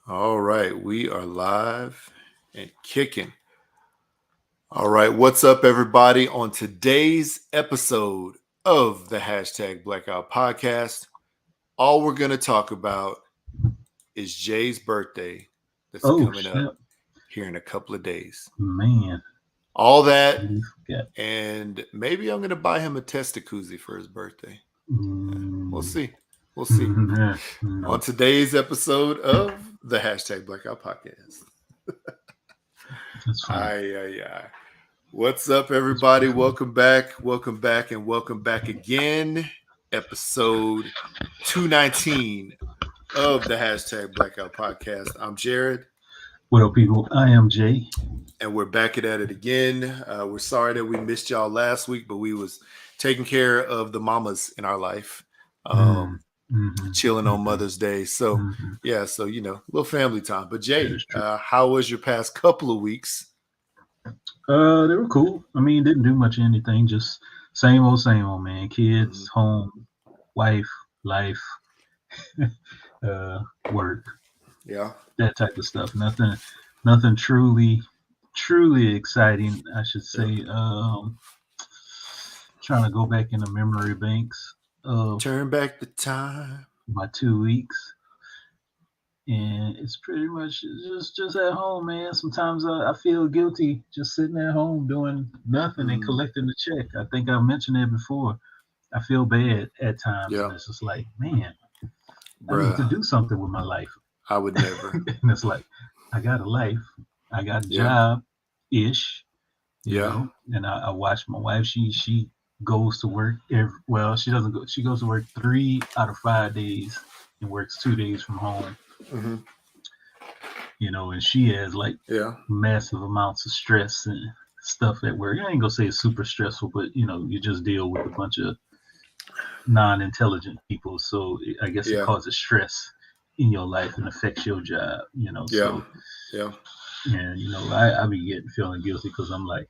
All right, we are live and kicking. All right, what's up, everybody? On today's episode of the hashtag Blackout podcast, all we're going to talk about is Jay's birthday that's Oh coming up shit, here in a couple of days. man! All that, You forgot. and maybe I'm going to buy him a Testi-cuzzi for his birthday. We'll Mm, see. We'll see. On no, today's episode of the hashtag Blackout podcast. that's fine. Aye. What's up, That's everybody? fine. Welcome back, and welcome back again. Episode 219 of the hashtag Blackout podcast. I'm Jared, What up, people? I am Jay. and we're back at it again. We're sorry that we missed y'all last week, but we was taking care of the mamas in our life, chilling on Mother's Day. So, yeah, so, little family time. But, Jay, That is true. how was your past couple of weeks? They were cool. I mean, didn't do much of anything. Just same old, man. Kids, home, wife, life, work. Yeah. That type of stuff. Nothing truly exciting. I should say. Trying to go back in the memory banks of Turn back the time. my 2 weeks, and it's pretty much just at home, man. Sometimes I feel guilty just sitting at home doing nothing and collecting the check. I think I mentioned it before. I feel bad at times, and it's just like, man, I need to do something with my life. I would never. And it's like, I got a life, I got a job ish, you know, and I watch my wife. She goes to work she doesn't go. She goes to work 3 out of 5 days and works 2 days from home. You know, and she has like massive amounts of stress and stuff at work. I ain't gonna say it's super stressful, but you just deal with a bunch of non-intelligent people. So I guess it causes stress in your life and affects your job. And I be feeling guilty because I'm like,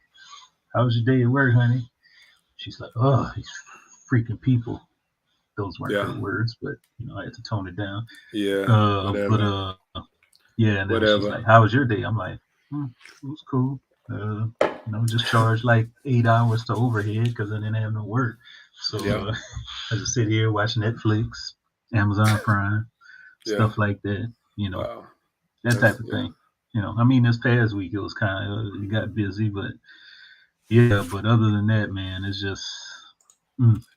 "How was your day at work, honey?" She's like, "Oh, these freaking people." Those weren't good words, but I had to tone it down. And then she's like, "How was your day?" I'm like, "It was cool. Just charged like 8 hours to overhead because I didn't have no work. So I just sit here watch Netflix, Amazon Prime, stuff like that. That type of thing. I mean, this past week it was kind of it got busy, but but other than that, man, it's just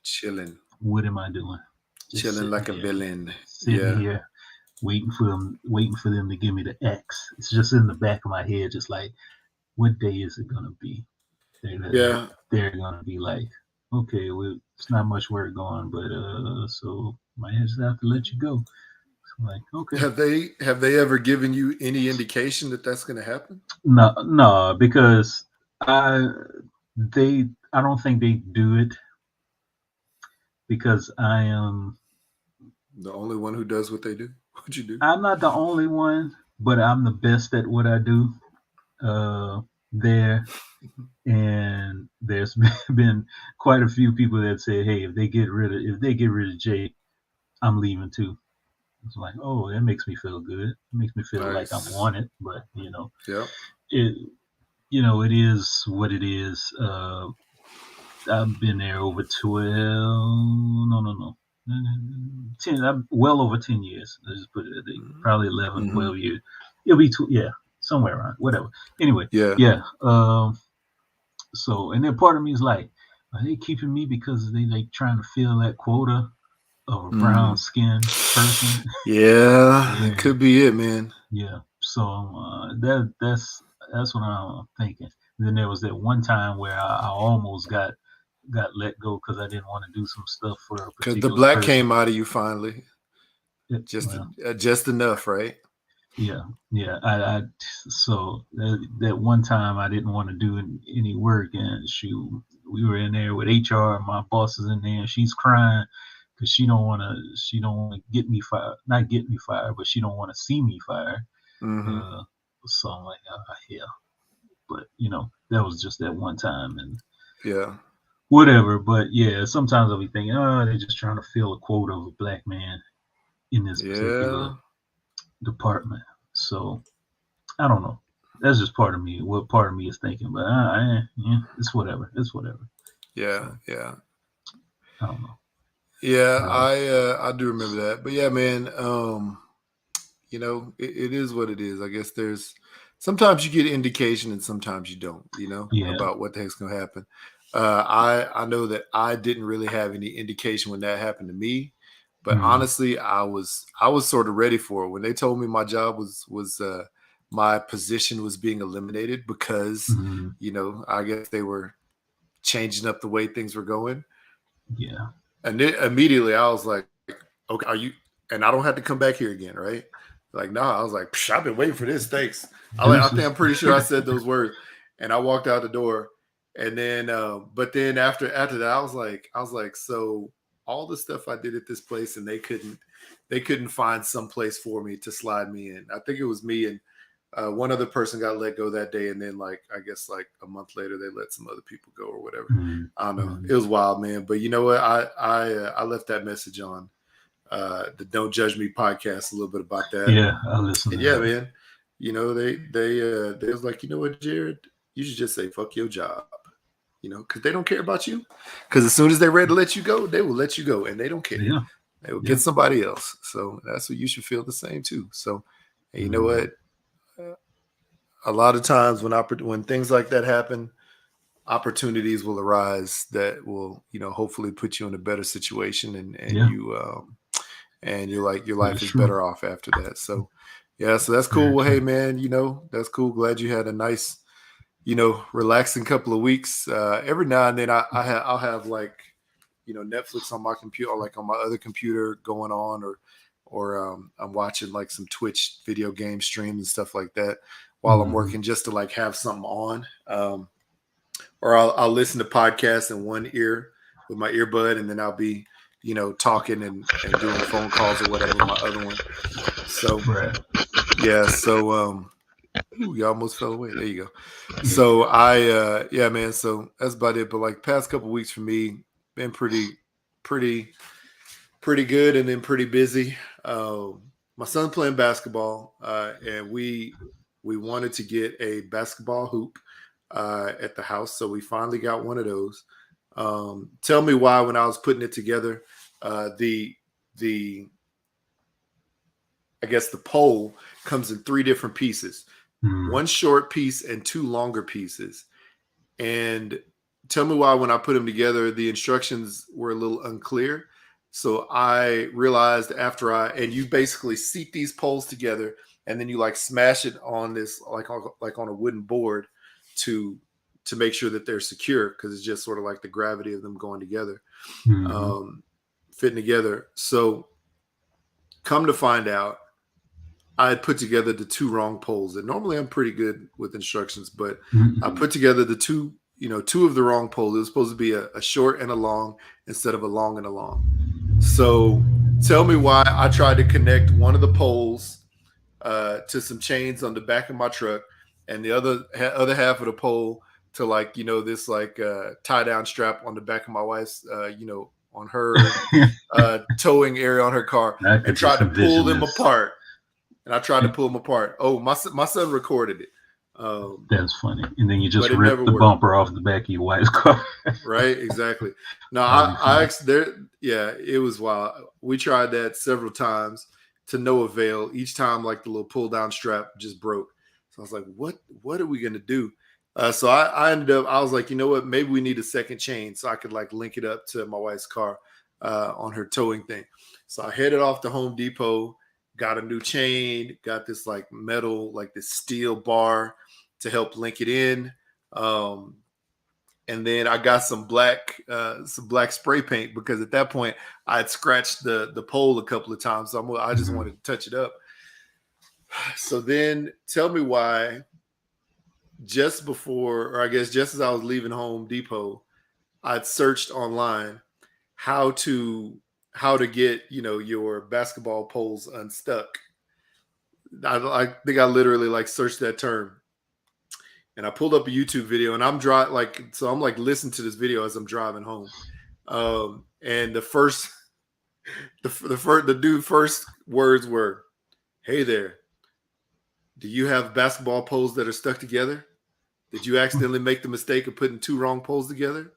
chilling. What am I doing? Just chilling like a villain. Sitting here waiting for them to give me the X. It's just in the back of my head, just like, what day is it gonna be? They're gonna be like, okay, well, it's not much work going, but so might just have to let you go. I'm like, okay. Have they ever given you any indication that that's gonna happen? No, because I don't think they do it because I am the only one who does what they do. What you do? I'm not the only one, but I'm the best at what I do. There, and there's been quite a few people that say, "Hey, if they get rid of Jay, I'm leaving too." It's like, oh, that makes me feel good. It makes me feel like I'm wanted, but it is what it is. I've been there over 10, well over 10 years. Let's just put it at probably 11, 12 years. It'll be somewhere around, whatever. Anyway, so, and then part of me is like, are they keeping me because they like trying to fill that quota of a brown skinned person? It could be it, man. Yeah. So that's what I'm thinking. And then there was that one time where I almost got let go because I didn't want to do some stuff for a particular because the black person. came out of you finally. Just enough, right? Yeah. So that one time I didn't want to do any work, and we were in there with HR, and my boss is in there, and she's crying because she don't want to get me fired, not get me fired, but she don't want to see me fired. So I'm like, yeah, but that was just that one time, and whatever. But sometimes I'll be thinking, oh, they're just trying to fill a quota of a black man in this particular department. So I don't know. That's just part of me. What part of me is thinking, but it's whatever. It's whatever. Yeah, So, yeah. I don't know. Yeah, I do remember that. But yeah, man, you know, it is what it is. I guess there's sometimes you get indication and sometimes you don't, you know, about what the heck's gonna happen. I know that I didn't really have any indication when that happened to me, but honestly, I was sort of ready for it when they told me my job was my position was being eliminated because you know, I guess they were changing up the way things were going. Yeah. And then immediately I was like, okay, are you? And I don't have to come back here again, right? Like, no, I was like, I've been waiting for this. Thanks. I think I'm pretty sure I said those words, and I walked out the door. And then, but then after that, I was like, so all the stuff I did at this place, and they couldn't find some place for me to slide me in. I think it was me and one other person got let go that day, and then like I guess like a month later they let some other people go or whatever. I don't know. It was wild, man. But you know what? I left that message on the Don't Judge Me podcast a little bit about that. Yeah, I listened. And yeah, man. You know they was like, you know what, Jared, you should just say fuck your job. You know, because they don't care about you. Because as soon as they're ready to let you go, they will let you go, and they don't care. Yeah. They will get somebody else. So that's what you should feel the same too. So, and you know what? A lot of times when things like that happen, opportunities will arise that will, you know, hopefully put you in a better situation, and your life is better off after that. So yeah, so that's cool. Well, hey man, you know, that's cool. Glad you had a nice, you know, relaxing couple of weeks. Every now and then I'll have like, you know, Netflix on my computer, or like on my other computer going on, or I'm watching like some Twitch video game streams and stuff like that while I'm working, just to like have something on. Or I'll listen to podcasts in one ear with my earbud, and then I'll be, you know, talking and doing phone calls or whatever with my other one. So yeah, so you almost fell away. There you go. So yeah, man. So that's about it. But like past couple of weeks for me, been pretty good, and then pretty busy. My son's playing basketball, and we wanted to get a basketball hoop at the house, so we finally got one of those. Tell me why when I was putting it together, the I guess the pole comes in 3 different pieces, one short piece and 2 longer pieces. And tell me why when I put them together, the instructions were a little unclear. So I realized and you basically seat these poles together, and then you like smash it on this, like on a wooden board to make sure that they're secure, because it's just sort of like the gravity of them going together, fitting together. So come to find out, I had put together the 2 wrong poles. And normally I'm pretty good with instructions, but I put together the 2 of the wrong poles. It was supposed to be a short and a long instead of a long and a long. So tell me why I tried to connect one of the poles to some chains on the back of my truck, and the other half of the pole to like, you know, this like tie down strap on the back of my wife's, you know, on her towing area on her car, and tried to pull them apart. And I tried to pull them apart. Oh, my son recorded it. That's funny. And then you just ripped the bumper off the back of your wife's car. Right, exactly. No, it was wild. We tried that several times to no avail. Each time, like the little pull down strap just broke. So I was like, what are we gonna do? So I ended up, I was like, you know what? Maybe we need a second chain so I could like link it up to my wife's car on her towing thing. So I headed off to Home Depot, got a new chain, got this like metal, like this steel bar to help link it in. And then I got some black spray paint, because at that point I had scratched the pole a couple of times. So I just wanted to touch it up. So then tell me why just before, or I guess just as I was leaving Home Depot, I'd searched online how to get, you know, your basketball poles unstuck. I think I literally like searched that term, and I pulled up a YouTube video, and I'm like listening to this video as I'm driving home. And the dude's first words were, "Hey there, Do you have basketball poles that are stuck together? Did you accidentally make the mistake of putting two wrong poles together?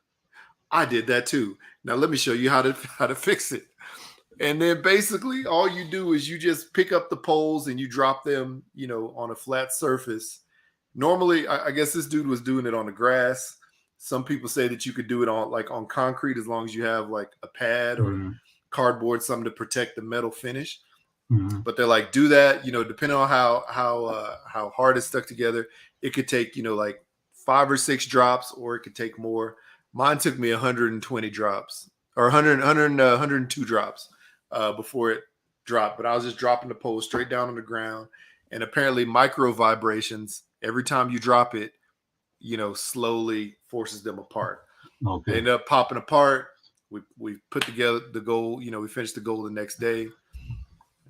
I did that too. Now let me show you how to fix it. And then basically all you do is you just pick up the poles and you drop them, on a flat surface. Normally, I guess this dude was doing it on the grass. Some people say that you could do it on concrete as long as you have like a pad or cardboard, something to protect the metal finish. But they're like, do that, depending on how hard it's stuck together. It could take, like 5 or 6 drops, or it could take more. Mine took me 120 drops or 102 drops before it dropped. But I was just dropping the pole straight down on the ground. And apparently micro vibrations, every time you drop it, slowly forces them apart. Okay. They end up popping apart. We put together the goal. We finished the goal the next day.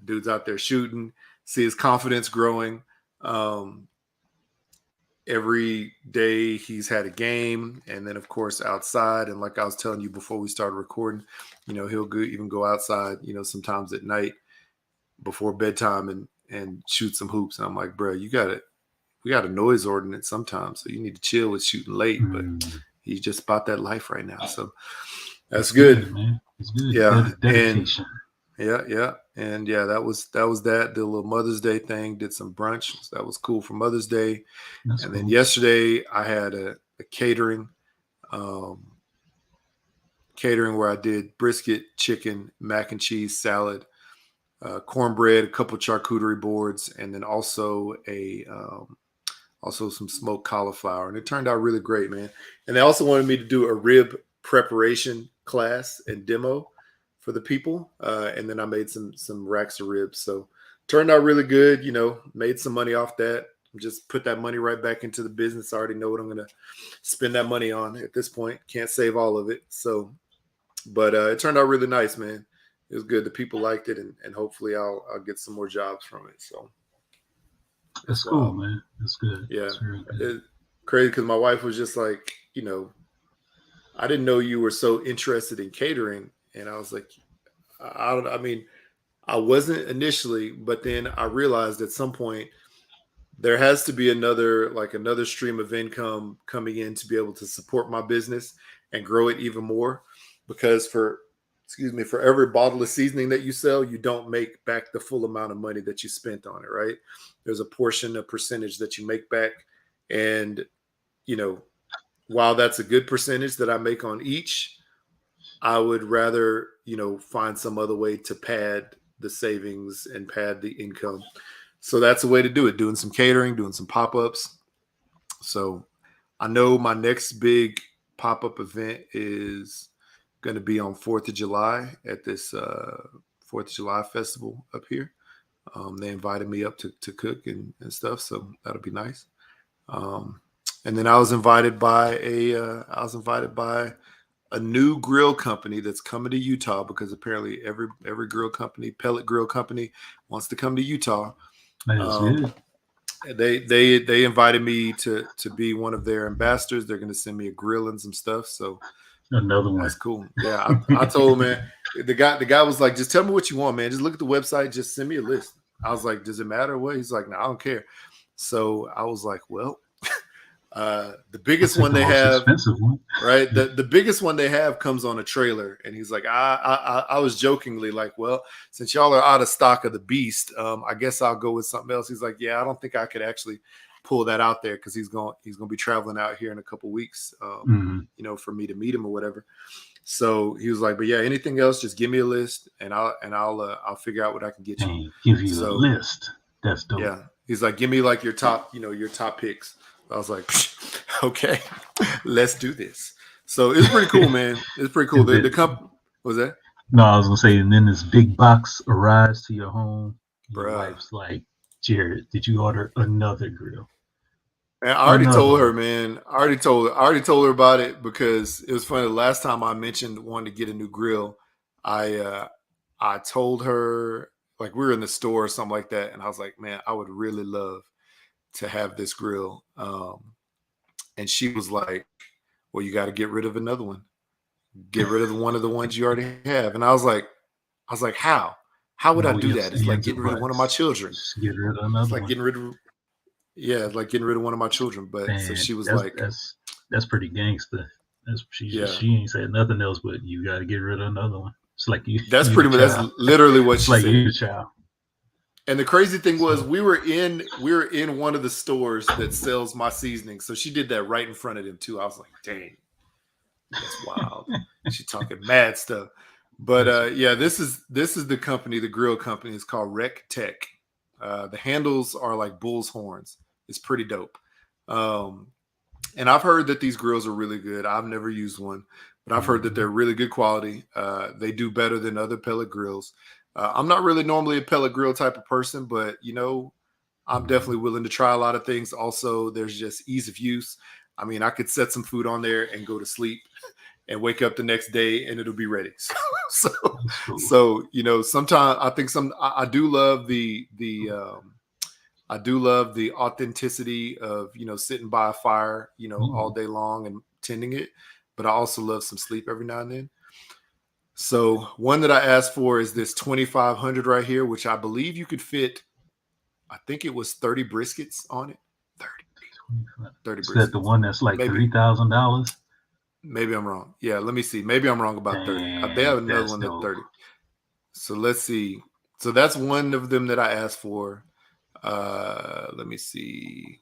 Dude's out there shooting. See his confidence growing. Every day he's had a game, and then of course outside. And like I was telling you before we started recording, he'll even go outside. Sometimes at night before bedtime and shoot some hoops. And I'm like, bro, we got a noise ordinance sometimes, so you need to chill with shooting late. But he's just about that life right now, so that's good, man. It's good. Yeah, dedication. Yeah. And yeah, that was that. Did a little Mother's Day thing, did some brunch. So that was cool for Mother's Day. That's cool. Then yesterday I had a catering where I did brisket, chicken, mac and cheese, salad, cornbread, a couple charcuterie boards, and then also some smoked cauliflower. And it turned out really great, man. And they also wanted me to do a rib preparation class and demo for the people. And then I made some racks of ribs. So turned out really good, made some money off that. Just put that money right back into the business. I already know what I'm going to spend that money on at this point. Can't save all of it. So, but it turned out really nice, man. It was good. The people liked it, and hopefully I'll get some more jobs from it. So that's cool, man. That's good. Yeah. That's really good. It's crazy because my wife was just like, I didn't know you were so interested in catering. And I was like, I wasn't initially, but then I realized at some point there has to be another stream of income coming in to be able to support my business and grow it even more. Because for every bottle of seasoning that you sell, you don't make back the full amount of money that you spent on it, right? There's a percentage that you make back. And, while that's a good percentage that I make on each, I would rather, find some other way to pad the savings and pad the income. So that's a way to do it, doing some catering, doing some pop-ups. So I know my next big pop-up event is going to be on 4th of July at this 4th of July festival up here. They invited me up to cook and stuff, so that'll be nice. And then I was invited by a new grill company that's coming to Utah, because apparently every grill company, pellet grill company, wants to come to Utah. They invited me to be one of their ambassadors. They're going to send me a grill and some stuff. So another one. That's cool. Yeah, I told him, man. The guy was like, just tell me what you want, man. Just look at the website. Just send me a list. I was like, does it matter what? He's like, no, I don't care. So I was like, well. The biggest one they have, right? The biggest one they have comes on a trailer, and he's like, I was jokingly like, well, since y'all are out of stock of the beast, I guess I'll go with something else. He's like, yeah, I don't think I could actually pull that out there, because he's going to be traveling out here in a couple weeks, for me to meet him or whatever. So he was like, but yeah, anything else, just give me a list, and I'll figure out what I can get you. Give you a list. That's dope. Yeah, he's like, give me like your top picks. I was like, okay, let's do this. So it's pretty cool, man. It's pretty cool. The company, what was that? No, I was gonna say, and then this big box arrives to your home. Your Bruh. wife's like, Jared, did you order another grill? Man, I already told her, man. I already told her about it, because it was funny. The last time I mentioned wanting to get a new grill, I told her, like, we were in the store or something like that, and I was like, man, I would really love to have this grill. And she was like, well, you got to get rid of another one. Get rid of one of the ones you already have. And I was like, how would I do that? It's like getting rid of one of my children. Just get rid of another one. Getting rid of, Yeah, like getting rid of one of my children. But so Man, she was like, that's pretty gangster. yeah, She ain't said nothing else, but you got to get rid of another one. It's like that's you the pretty much, that's child. literally what It's she like said. you the child. And the crazy thing was, So we were in one of the stores that sells my seasoning. So she did that right in front of them too. I was like, dang, that's wild. She talking mad stuff. But yeah, this is the company, the grill company is called Rec Tech. The handles are like bull's horns. It's pretty dope. And I've heard that these grills are really good. I've never used one, but I've heard that they're really good quality. They do better than other pellet grills. I'm not really normally a pellet grill type of person, but I'm definitely willing to try a lot of things. Also, there's just ease of use. I mean, I could set some food on there and go to sleep and wake up the next day and it'll be ready. So, cool. sometimes I think I do love I do love the authenticity of, sitting by a fire, all day long and tending it. But I also love some sleep every now and then. So one that I asked for is this 2,500 right here, which I believe you could fit, I think it was 30 briskets on it. 30 Is that the briskets. one that's like Maybe. $3,000? Maybe I'm wrong. Yeah, let me see. Maybe I'm wrong about 30. They Dang, have another that's one at dope. 30. So let's see. So that's one of them that I asked for. Let me see.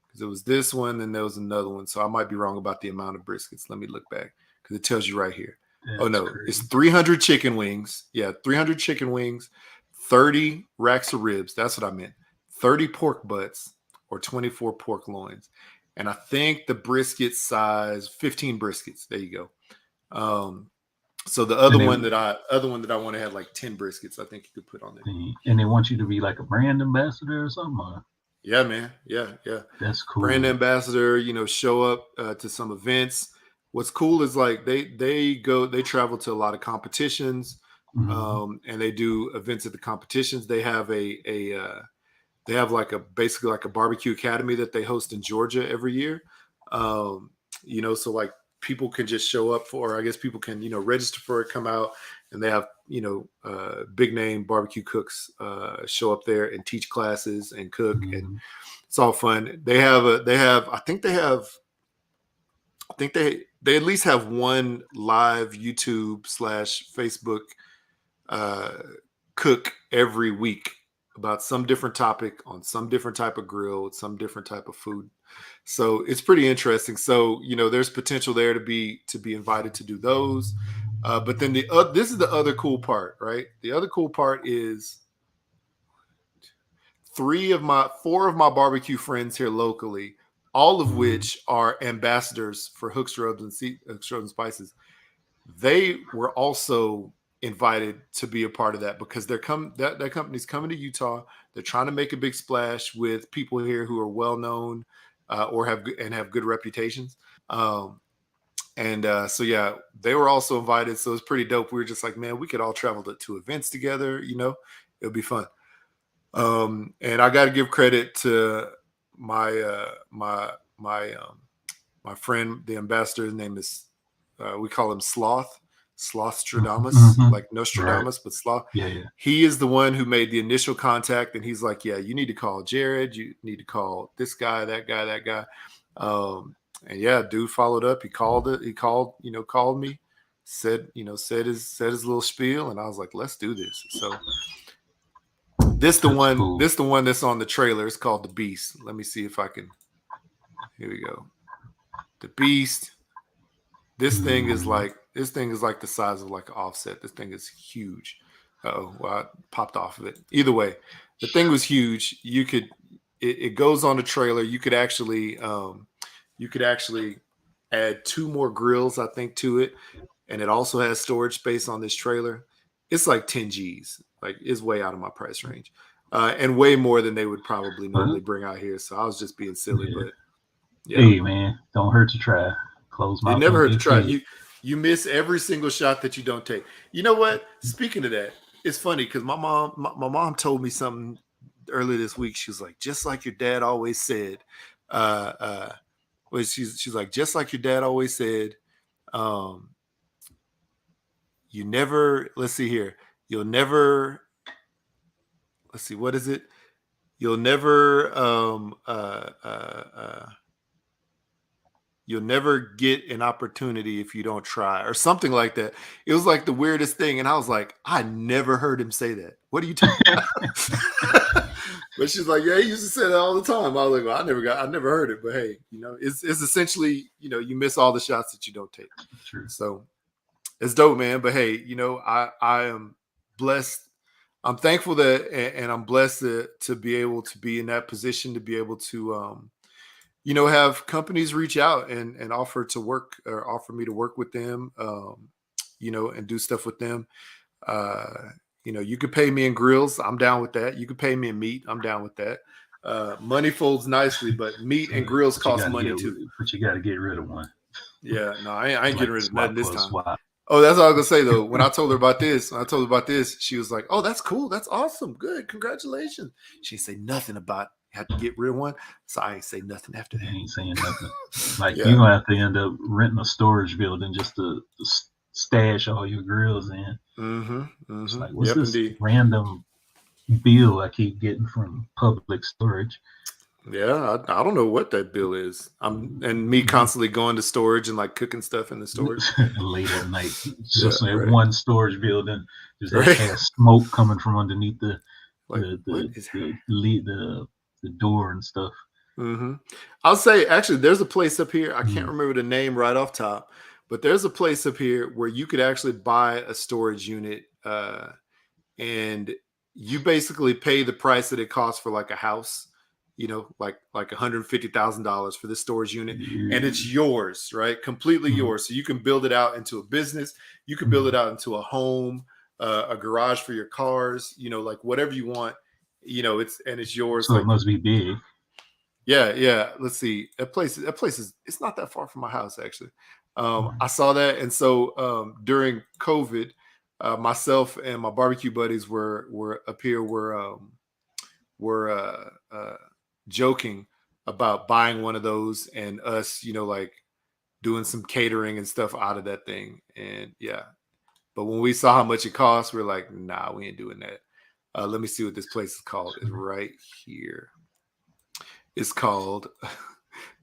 Because it was this one and there was another one. So I might be wrong about the amount of briskets. Let me look back because it tells you right here. Oh That's no, crazy. it's 300 chicken wings. Yeah, 300 chicken wings, 30 racks of ribs. That's what I meant. 30 pork butts or 24 pork loins. And I think the brisket size, 15 briskets. There you go. So the other one that I want to have like 10 briskets, I think you could put on there. And they want you to be like a brand ambassador or something? Yeah, man. Yeah. That's cool. Brand ambassador, show up to some events. What's cool is like they travel to a lot of competitions, and they do events at the competitions. They have they have basically like a barbecue academy that they host in Georgia every year. So like people can just show up for, I guess people can, register for it, come out, and they have, big name barbecue cooks show up there and teach classes and cook, and it's all fun. I think they at least have one live YouTube / Facebook cook every week about some different topic on some different type of grill, some different type of food. So it's pretty interesting. So there's potential there to be invited to do those. But then this is the other cool part, right? The other cool part is 4 of my barbecue friends here locally, all of which are ambassadors for Hooks Rubs and Spices. They were also invited to be a part of that because that company's coming to Utah. They're trying to make a big splash with people here who are well known or have good reputations. So yeah, they were also invited. So it's pretty dope. We were just like, man, we could all travel to events together. It'll be fun. And I got to give credit to my my friend, the ambassador. His name is we call him Slothstradamus, like Nostradamus, but Sloth. Yeah. He is the one who made the initial contact, and he's like, yeah, you need to call Jared. You need to call this guy, that guy, that guy. And yeah, dude followed up. He called me, said his little spiel, and I was like, let's do this. So this the one that's on the trailer. It's called The Beast. Let me see if I can. Here we go. The Beast. This thing is like the size of like an offset. This thing is huge. Well, I popped off of it. Either way, the thing was huge. It goes on the trailer. You could actually add 2 more grills, I think, to it, and it also has storage space on this trailer. It's like 10 G's. Like, it's way out of my price range, and way more than they would probably normally bring out here. So I was just being silly, but yeah. Hey man, don't hurt to try. Close mouth. It never hurt to try. You miss every single shot that you don't take. You know what? Speaking of that, it's funny because my mom told me something earlier this week. She was like, just like your dad always said. She's like, just like your dad always said. You never. Let's see here. You'll never. Let's see. What is it? you'll never you'll never get an opportunity if you don't try, or something like that. It was like the weirdest thing, and I was like, I never heard him say that. What are you talking about? But she's like, yeah, he used to say that all the time. I was like, well, I never heard it, but hey, it's essentially, you miss all the shots that you don't take. True. So it's dope, man. But hey, I am blessed. I'm thankful that, and I'm blessed to be able to be in that position, to be able to, have companies reach out and offer to work, or offer me to work with them, and do stuff with them. You could pay me in grills. I'm down with that. You could pay me in meat. I'm down with that. Money folds nicely, but meat and grills cost money too. But you got to get rid of one. Yeah, no, I ain't getting rid of nothing this time. Swap. Oh, that's all I was gonna say though. When I told her about this, she was like, "Oh, that's cool. That's awesome. Good. Congratulations." She didn't say nothing about have to get rid of one, so I ain't say nothing after that. I ain't saying nothing. Like you're gonna have to end up renting a storage building just to stash all your grills in. It's like, what's this indeed. Random bill I keep getting from public storage? Yeah, I don't know what that bill is. And me constantly going to storage and like cooking stuff in the storage late at night. Just right. One storage building, there's that smoke coming from underneath the door and stuff. I'll say actually, there's a place up here. I can't remember the name right off top, but there's a place up here where you could actually buy a storage unit, and you basically pay the price that it costs for like a house. Like $150,000 for this storage unit, and it's yours, right? Completely yours. So you can build it out into a business. You can build it out into a home, a garage for your cars. Like whatever you want. It's yours. So like, it must be big. Yeah. Let's see. That place is. It's not that far from my house actually. I saw that, and so during COVID, myself and my barbecue buddies were up here. We're joking about buying one of those and us, like doing some catering and stuff out of that thing. And yeah, but when we saw how much it cost, we're like, nah, we ain't doing that. Let me see what this place is called. It's right here. It's called,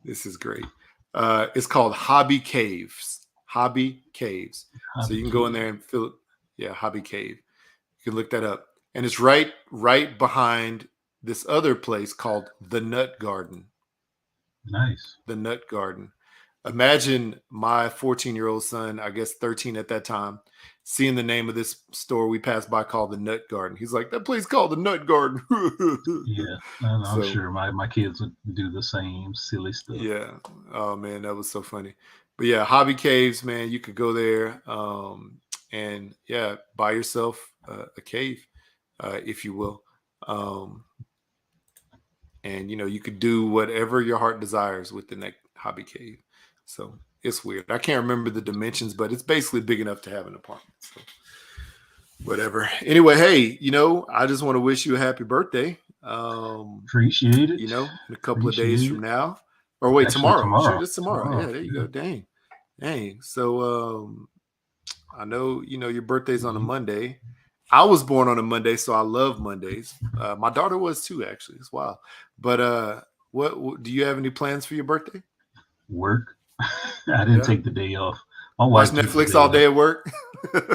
this is great. It's called Hobby Caves. Hobby Caves. So you can go in there and fill it. Yeah, Hobby Cave. You can look that up. And it's right behind this other place called the Nut Garden. Nice. The Nut Garden. Imagine my 14-year-old son, I guess 13 at that time, seeing the name of this store we passed by called the Nut Garden. He's like, that place called the Nut Garden. Yeah, I'm sure my kids would do the same silly stuff. Yeah. Oh, man, that was so funny. But yeah, Hobby Caves, man, you could go there and, yeah, buy yourself a cave, if you will. And, you could do whatever your heart desires within that Hobby Cave. So it's weird. I can't remember the dimensions, but it's basically big enough to have an apartment. So whatever. Anyway, hey, I just want to wish you a happy birthday. Appreciate it. In a couple of days from now. Or wait, tomorrow. Sure, it's tomorrow. Yeah, there you go. Dang. So I know, your birthday's on a Monday. I was born on a Monday, so I love Mondays. My daughter was too, actually. It's wild. But what do you have any plans for your birthday? Work. I didn't take the day off. Watch Netflix all day at work?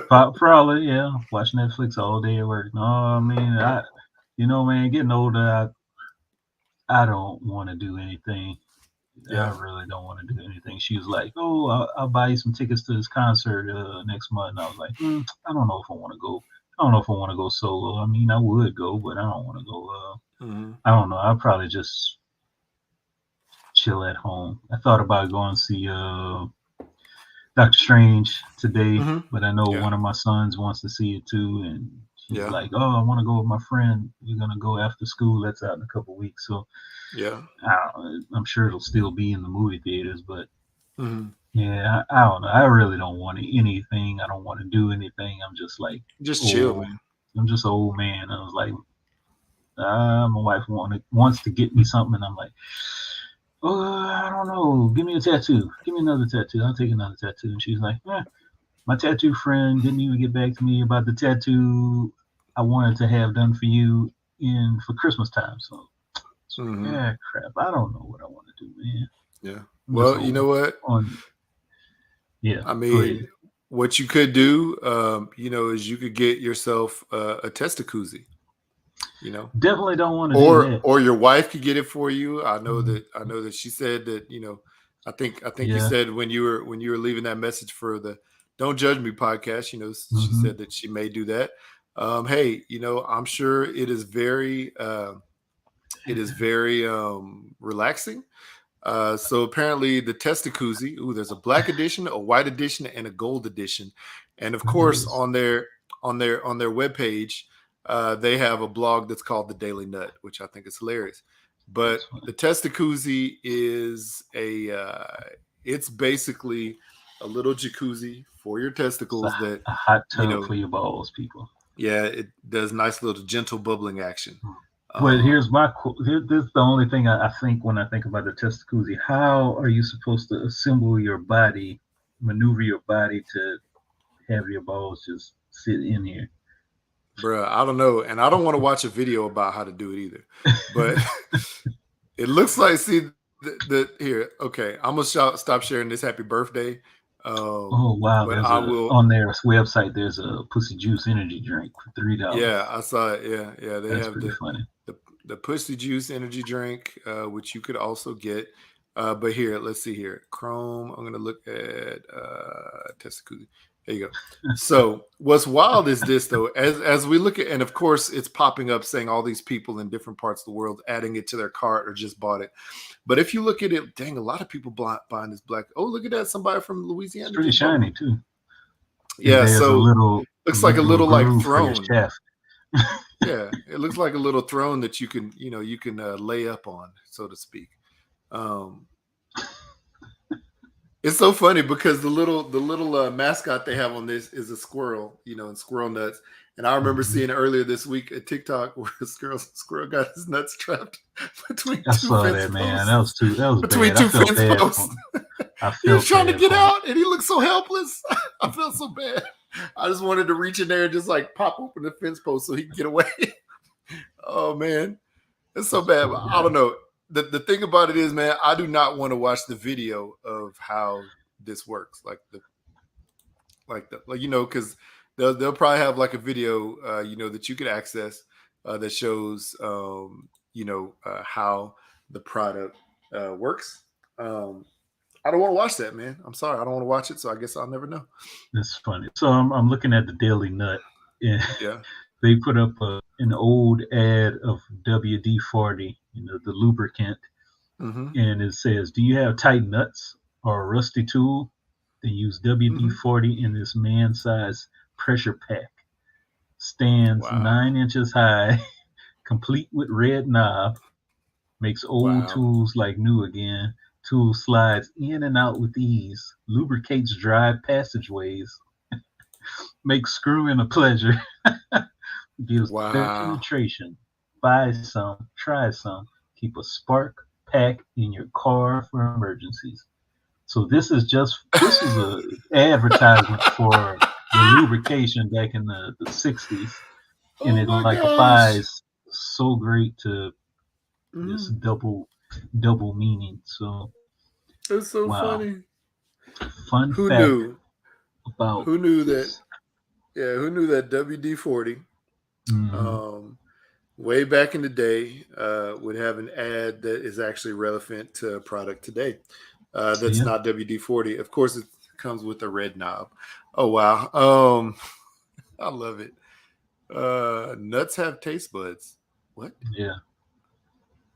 Probably, yeah. Watch Netflix all day at work. No, I mean, man, getting older, I don't want to do anything. Yeah. I really don't want to do anything. She was like, "Oh, I'll buy you some tickets to this concert next month." And I was like, "I don't know if I want to go. I don't know if I want to go solo. I mean, I would go, but I don't want to go. I don't know. I'll probably just chill at home." I thought about going to see Dr. Strange today, but I know one of my sons wants to see it too, and he's like, "Oh, I want to go with my friend. We're gonna go after school. That's out in a couple of weeks." So yeah, I'm sure it'll still be in the movie theaters, but yeah, I don't know. I really don't want anything. I don't want to do anything. I'm just like, chill, man. I'm just an old man. I was like, my wife wants to get me something, and I'm like, "Oh, I don't know. Give me a tattoo. Give me another tattoo. I'll take another tattoo." And she's like, "My tattoo friend didn't even get back to me about the tattoo I wanted to have done for you. in for Christmas time. So Mhm. yeah, crap. I don't know what I want to do, man. Yeah. I'm just Well, you know what? Yeah. I Go ahead. mean, what you could do, is you could get yourself a Testi-cuzzi, you know, Definitely don't want to do that. or your wife could get it for you. I know Mhm. that she said that, I think you Yeah. said when you were leaving that message for the Don't Judge Me podcast, she Hmm. said that she may do that. Hey, I'm sure it is very relaxing. So apparently the Testi-cuzzi, there's a black edition, a white edition, and a gold edition. And of course, Nice. on their webpage, they have a blog that's called The Daily Nut, which I think is hilarious. But That's fun. the Testi-cuzzi is it's basically a little jacuzzi for your It's testicles that, a hot you tub know, for your balls, people. yeah, it does nice little gentle bubbling action. Well, here's Um, this is the only thing I think when I think about the Testi-cuzzi. How are you supposed to assemble your body, maneuver your body to have your balls just sit in here? Bruh, I don't know, and I don't want to watch a video about how to do it either. But it looks like, see, the here. Okay, I'm gonna stop sharing this. Happy birthday. Oh wow, But there's I a will. on their website. There's a Pussy Juice energy drink for $3. Yeah, I saw it. Yeah, yeah. They That's have pretty funny. the Pussy Juice energy drink, which you could also get. But here, let's see here. Chrome. I'm gonna look at Testi-cuzzi. There you go. So what's wild is this though, as we look at, and of course it's popping up saying all these people in different parts of the world adding it to their cart or just bought it. But if you look at it, dang, a lot of people buying this black. Oh, look at that! Somebody from It's Louisiana pretty just bought one. shiny too. And Yeah, there's a so little looks like a little like groove for your throne. shaft. Yeah, it looks like a little throne that you can lay up on, so to speak. Um, it's so funny because the little mascot they have on this is a squirrel, and squirrel nuts. And I remember Mhm. seeing earlier this week a TikTok where a squirrel got his nuts trapped between I two saw fence that, man. That posts. was Between bad. I two felt fence bad for posts. him. I He was felt trying to bad get for him. out and he looked so helpless. I felt so bad. I just wanted to reach in there and just like pop open the fence post so he could get away. Oh man. It's so bad. Poor I guy. don't know. The thing about it is, man, I do not want to watch the video of how this works. Because they'll probably have like a video, that you could access that shows, how the product works. I don't want to watch that, man. I'm sorry, I don't want to watch it, so I guess I'll never know. That's funny. So I'm looking at the Daily Nut, and Yeah. they put up an old ad of WD-40, the lubricant, Mm-hmm. and it says, "Do you have tight nuts or a rusty tool? Then use Mm-hmm. WD-40 in this man-sized pressure pack. Stands Wow. 9 inches high, complete with red knob. Makes old Wow. tools like new again. Tool slides in and out with ease. Lubricates dry passageways. Makes screwing a pleasure. Gives better Wow. penetration. Buy some, try some. Keep a spark pack in your car for emergencies." So this is a advertisement for the lubrication back in the 60s, and Oh it my like gosh. applies so great to this Mm, double meaning. So it's so wow. funny. Fun Who fact knew? about Who knew that? this. Yeah, who knew that WD-40, Hmm. um, way back in the day, would have an ad that is actually relevant to a product today. So That's yeah, not WD-40. Of course, it comes with a red knob. Oh wow. I love it. Nuts have taste buds. What? yeah.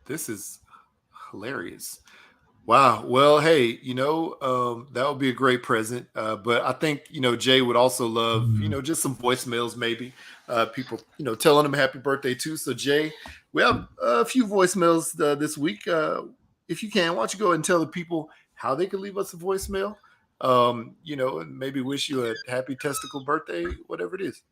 This is hilarious. Wow. Well, hey, that would be a great present. But I think, Jay would also love, Mm. just some voicemails, maybe. People, telling him happy birthday too. So, Jay, we have a few voicemails this week. If you can, why don't you go ahead and tell the people how they can leave us a voicemail? And maybe wish you a happy testicle birthday, whatever it is.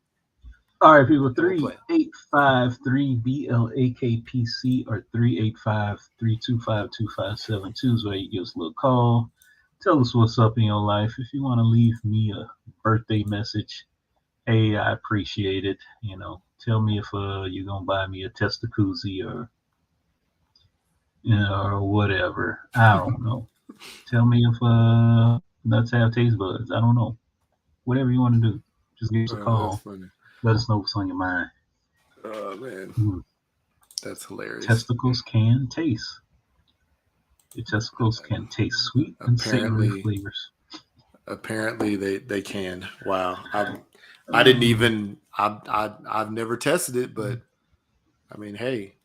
All right, people. And we'll play. 3853 BLAKPC or 385-325-2572 is where you give us a little call. Tell us what's up in your life. If you want to leave me a birthday message, hey, I appreciate it. Tell me if you're gonna buy me a Testi-cuzzi or or whatever. I don't know. Tell me if nuts have taste buds. I don't know. Whatever you want to do, just give us a That's call. funny. Let us know what's on your mind. Oh man, that's hilarious. Testicles can taste. Your testicles can taste sweet and savory flavors. Apparently, they can. Wow, I didn't even. I've never tested it, but I mean, hey,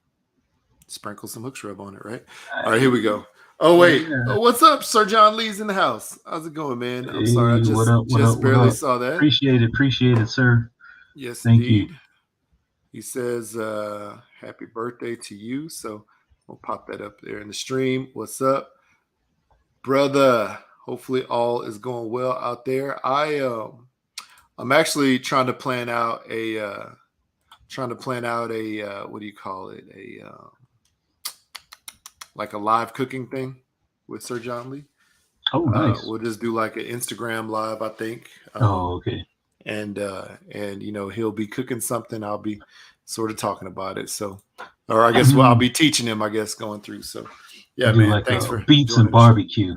sprinkle some hook shrub on it, right? All right, here we go. Oh wait, what's up? Sir John Lee's in the house. How's it going, man? I'm sorry, I just barely saw that. Appreciate it, sir. Yes, thank indeed. you. He says, "Happy birthday to you." So we'll pop that up there in the stream. What's up, brother? Hopefully, all is going well out there. I'm actually trying to plan out a what do you call it? Like a live cooking thing with Sir John Lee. Oh, nice. We'll just do like an Instagram live, I think. Okay. And he'll be cooking something. I'll be sort of talking about it. So, or I guess I'll be teaching him. I guess going through. So, yeah, man. Like thanks for beats and barbecue.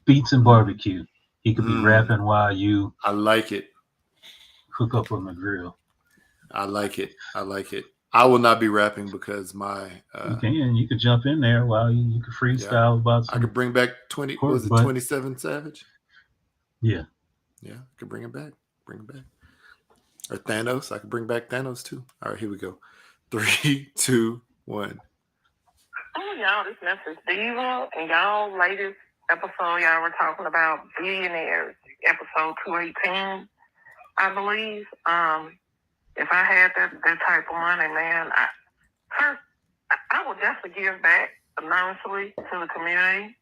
Beats and barbecue. He could be rapping while you. I like it. Cook up on the grill. I like it. I will not be rapping because my. You could jump in there while you could freestyle about. I could bring back 27 Savage? Yeah. Yeah, I could bring him back. Or Thanos. I could bring back Thanos too. All right, here we go. 3, 2, 1. Oh, y'all, this message Diva, and y'all latest episode, y'all were talking about billionaires, episode 218, I believe. If I had that type of money, man, I would definitely give back anonymously to the community.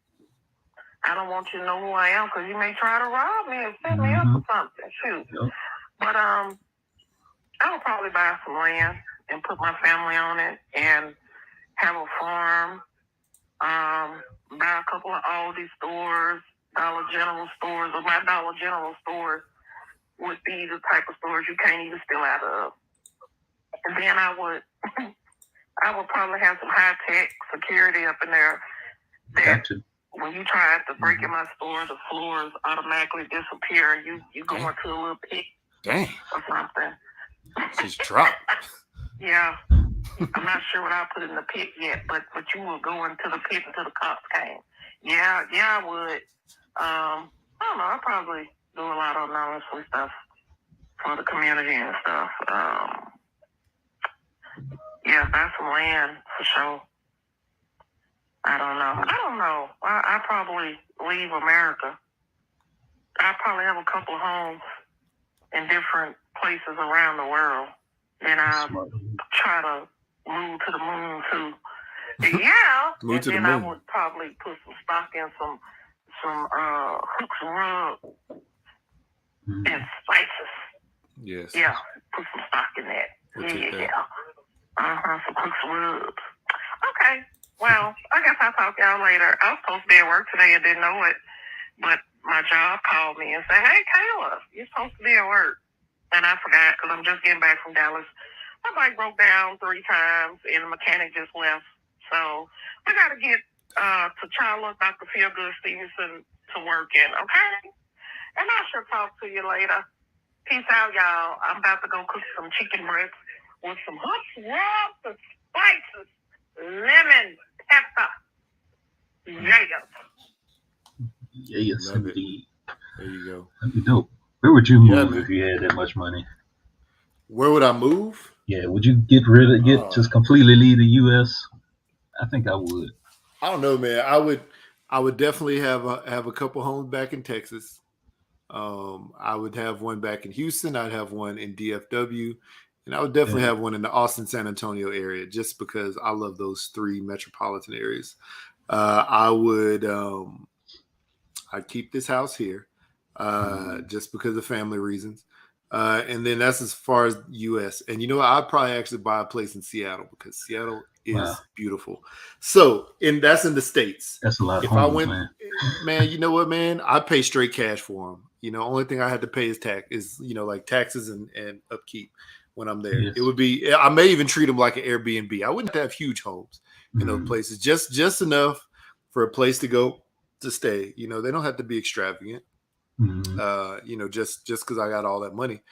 I don't want you to know who I am because you may try to rob me and set me up for something. Shoot. Yep. But I would probably buy some land and put my family on it and have a farm, buy a couple of Aldi stores, Dollar General stores, or my Dollar General stores would be the type of stores you can't even steal out of. And then I would probably have some high-tech security up in there that when you try to break in my store, the floors automatically disappear. You go into a little pit or something. She's dropped. Yeah. I'm not sure what I put in the pit yet, but you will go into the pit until the cops came. Yeah, I would. I don't know. I'll probably do a lot of anonymously stuff for the community and stuff. Buy some land for sure. I don't know. I probably leave America. I probably have a couple of homes in different places around the world. Then I'll try to move to the moon too. Yeah. Move to the moon. I would probably put some stock in some hooks and rubs and spices. Yes. Yeah. Put some stock in that. Yeah. Some hooks and rubs. Okay. Well, I guess I'll talk to y'all later. I was supposed to be at work today and didn't know it, but my job called me and said, "Hey, Kayla, you're supposed to be at work." And I forgot because I'm just getting back from Dallas. My bike broke down 3 times and the mechanic just left. So I got to get T'Challa, Dr. Feelgood Stevenson to work in, okay? And I shall talk to you later. Peace out, y'all. I'm about to go cook some chicken breasts with some hooks, rubs, and spices, lemon, pepper. Yes, indeed. There you go. That'd be dope. Where would you move if you had that much money? Where would I move? Yeah, would you just completely leave the U.S.? I think I would. I don't know, man. I would definitely have a couple homes back in Texas. I would have one back in Houston. I'd have one in DFW, and I would definitely have one in the Austin, San Antonio area, just because I love those 3 metropolitan areas. I'd keep this house here, just because of family reasons. And then that's as far as U.S. And I'd probably actually buy a place in Seattle because Seattle is beautiful. So, and that's in the States. That's a lot of if homes, I went, man, you know what, man? I pay straight cash for them. You know, only thing I had to pay is like taxes and upkeep when I'm there. Yes. It would be, I may even treat them like an Airbnb. I wouldn't have huge homes in those places, just enough for a place to go to stay. You know, they don't have to be extravagant. You know, just because I got all that money.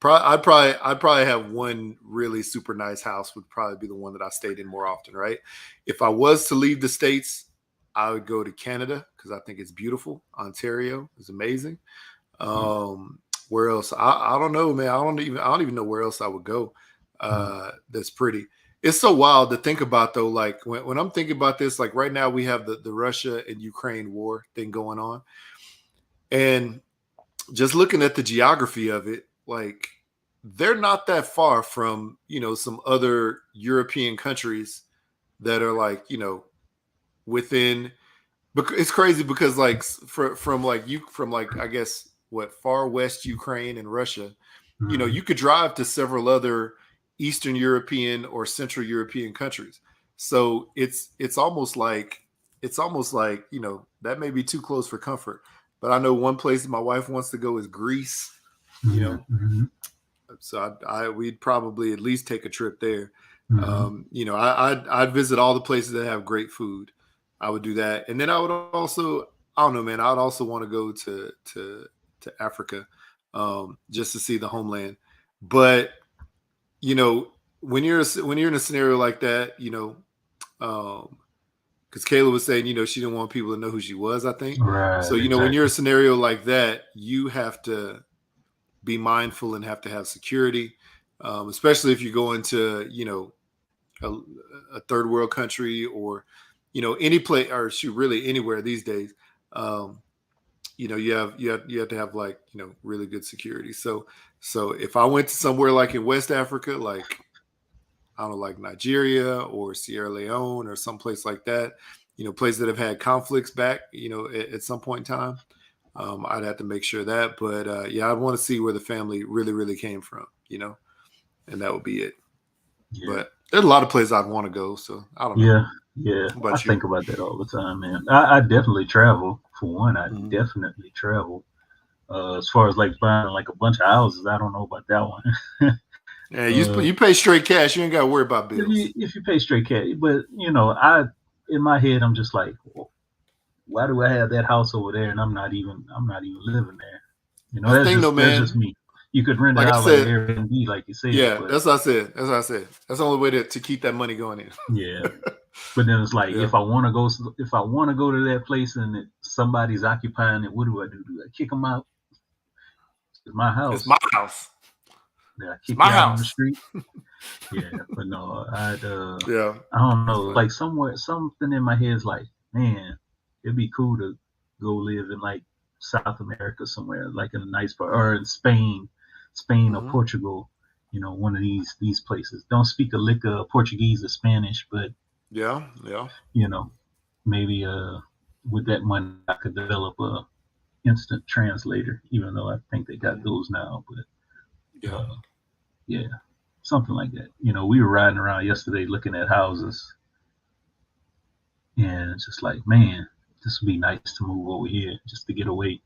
I'd probably have one really super nice house would probably be the one that I stayed in more often, right? If I was to leave the States, I would go to Canada because I think it's beautiful. Ontario is amazing. Where else? I don't know, man. I don't even know where else I would go. That's pretty. It's so wild to think about though. Like when I'm thinking about this, like right now we have the Russia and Ukraine war thing going on, and just looking at the geography of it, like they're not that far from, you know, some other European countries that are like, you know, within. It's crazy because like from I guess what far west Ukraine and Russia, you know, you could drive to several other Eastern European or Central European countries. So it's almost like you know, that may be too close for comfort. But I know one place that my wife wants to go is Greece. You know, so we'd probably at least take a trip there. You know, I'd visit all the places that have great food. I would do that, and then I would also, I don't know, man. I'd also want to go to Africa, just to see the homeland. But you know, when you're in a scenario like that, you know, because Kayla was saying, you know, she didn't want people to know who she was, I think. Right, so, you know, when you're in a scenario like that, you have to be mindful and have to have security, especially if you're going to, you know, a third world country or, you know, any place or shoot, really anywhere these days. You know, you have to have like, you know, really good security. So if I went to somewhere like in West Africa, like I don't know, like Nigeria or Sierra Leone or someplace like that, you know, places that have had conflicts back, you know, at some point in time, I'd have to make sure that. But yeah, I'd want to see where the family really, really came from, you know, and that would be it. Yeah. But there's a lot of places I'd want to go, so I don't know. Yeah. I think about that all the time, man. I definitely travel. For one, I definitely travel. As far as like buying like a bunch of houses, I don't know about that one. Yeah, you pay straight cash. You ain't got to worry about bills. If you pay straight cash, but you know, in my head, I'm just like, well, why do I have that house over there and I'm not even living there? You know, that's just me. You could rent it out like Airbnb, like you said. Yeah, that's what I said. That's the only way to keep that money going in. Yeah, but then it's like if I want to go to that place and somebody's occupying it, what do I do? Do I kick them out? It's my house. It's my house. Yeah, kick you out on the street. Yeah, but no, I don't know. Like something in my head is like, man, it'd be cool to go live in like South America somewhere, like in a nice part, or in Spain or Portugal. You know, one of these places. Don't speak a lick of Portuguese or Spanish, but yeah. You know, maybe with that money I could develop a instant translator, even though I think they got those now. But yeah, something like that. You know, we were riding around yesterday looking at houses, and it's just like, man, this would be nice to move over here just to get away.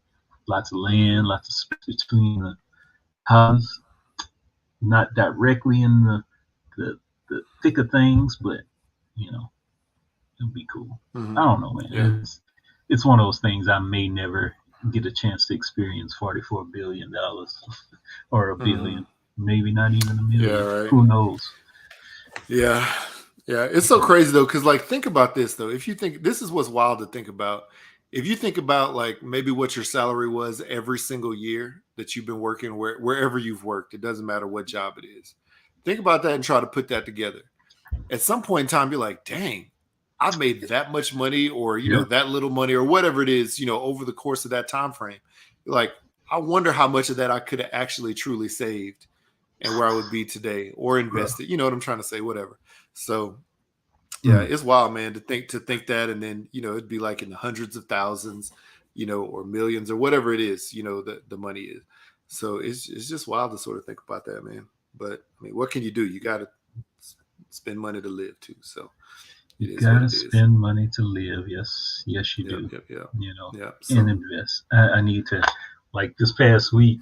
Lots of land, lots of space between the houses, not directly in the thick of things, but you know, it'd be cool. I don't know, man. Yeah. It's one of those things I may never get a chance to experience. $44 billion or a billion. Maybe not even a million. Yeah, right. Who knows? Yeah. It's so crazy though, because like think about this though. If you think this is what's wild to think about, if you think about like maybe what your salary was every single year that you've been working wherever you've worked, it doesn't matter what job it is. Think about that and try to put that together. At some point in time, you're like, dang, I've made that much money, or you know, that little money, or whatever it is, you know, over the course of that time frame. You're like, I wonder how much of that I could have actually truly saved and where I would be today or invested. You know what I'm trying to say, whatever. So yeah, it's wild, man, to think that, and then, you know, it'd be like in the hundreds of thousands, you know, or millions or whatever it is, you know, the money is. So it's just wild to sort of think about that, man. But I mean, what can you do? You got to spend money to live too. So you gotta spend money to live. Yes, you do. Yep. You know, So, and invest. I need to, like this past week,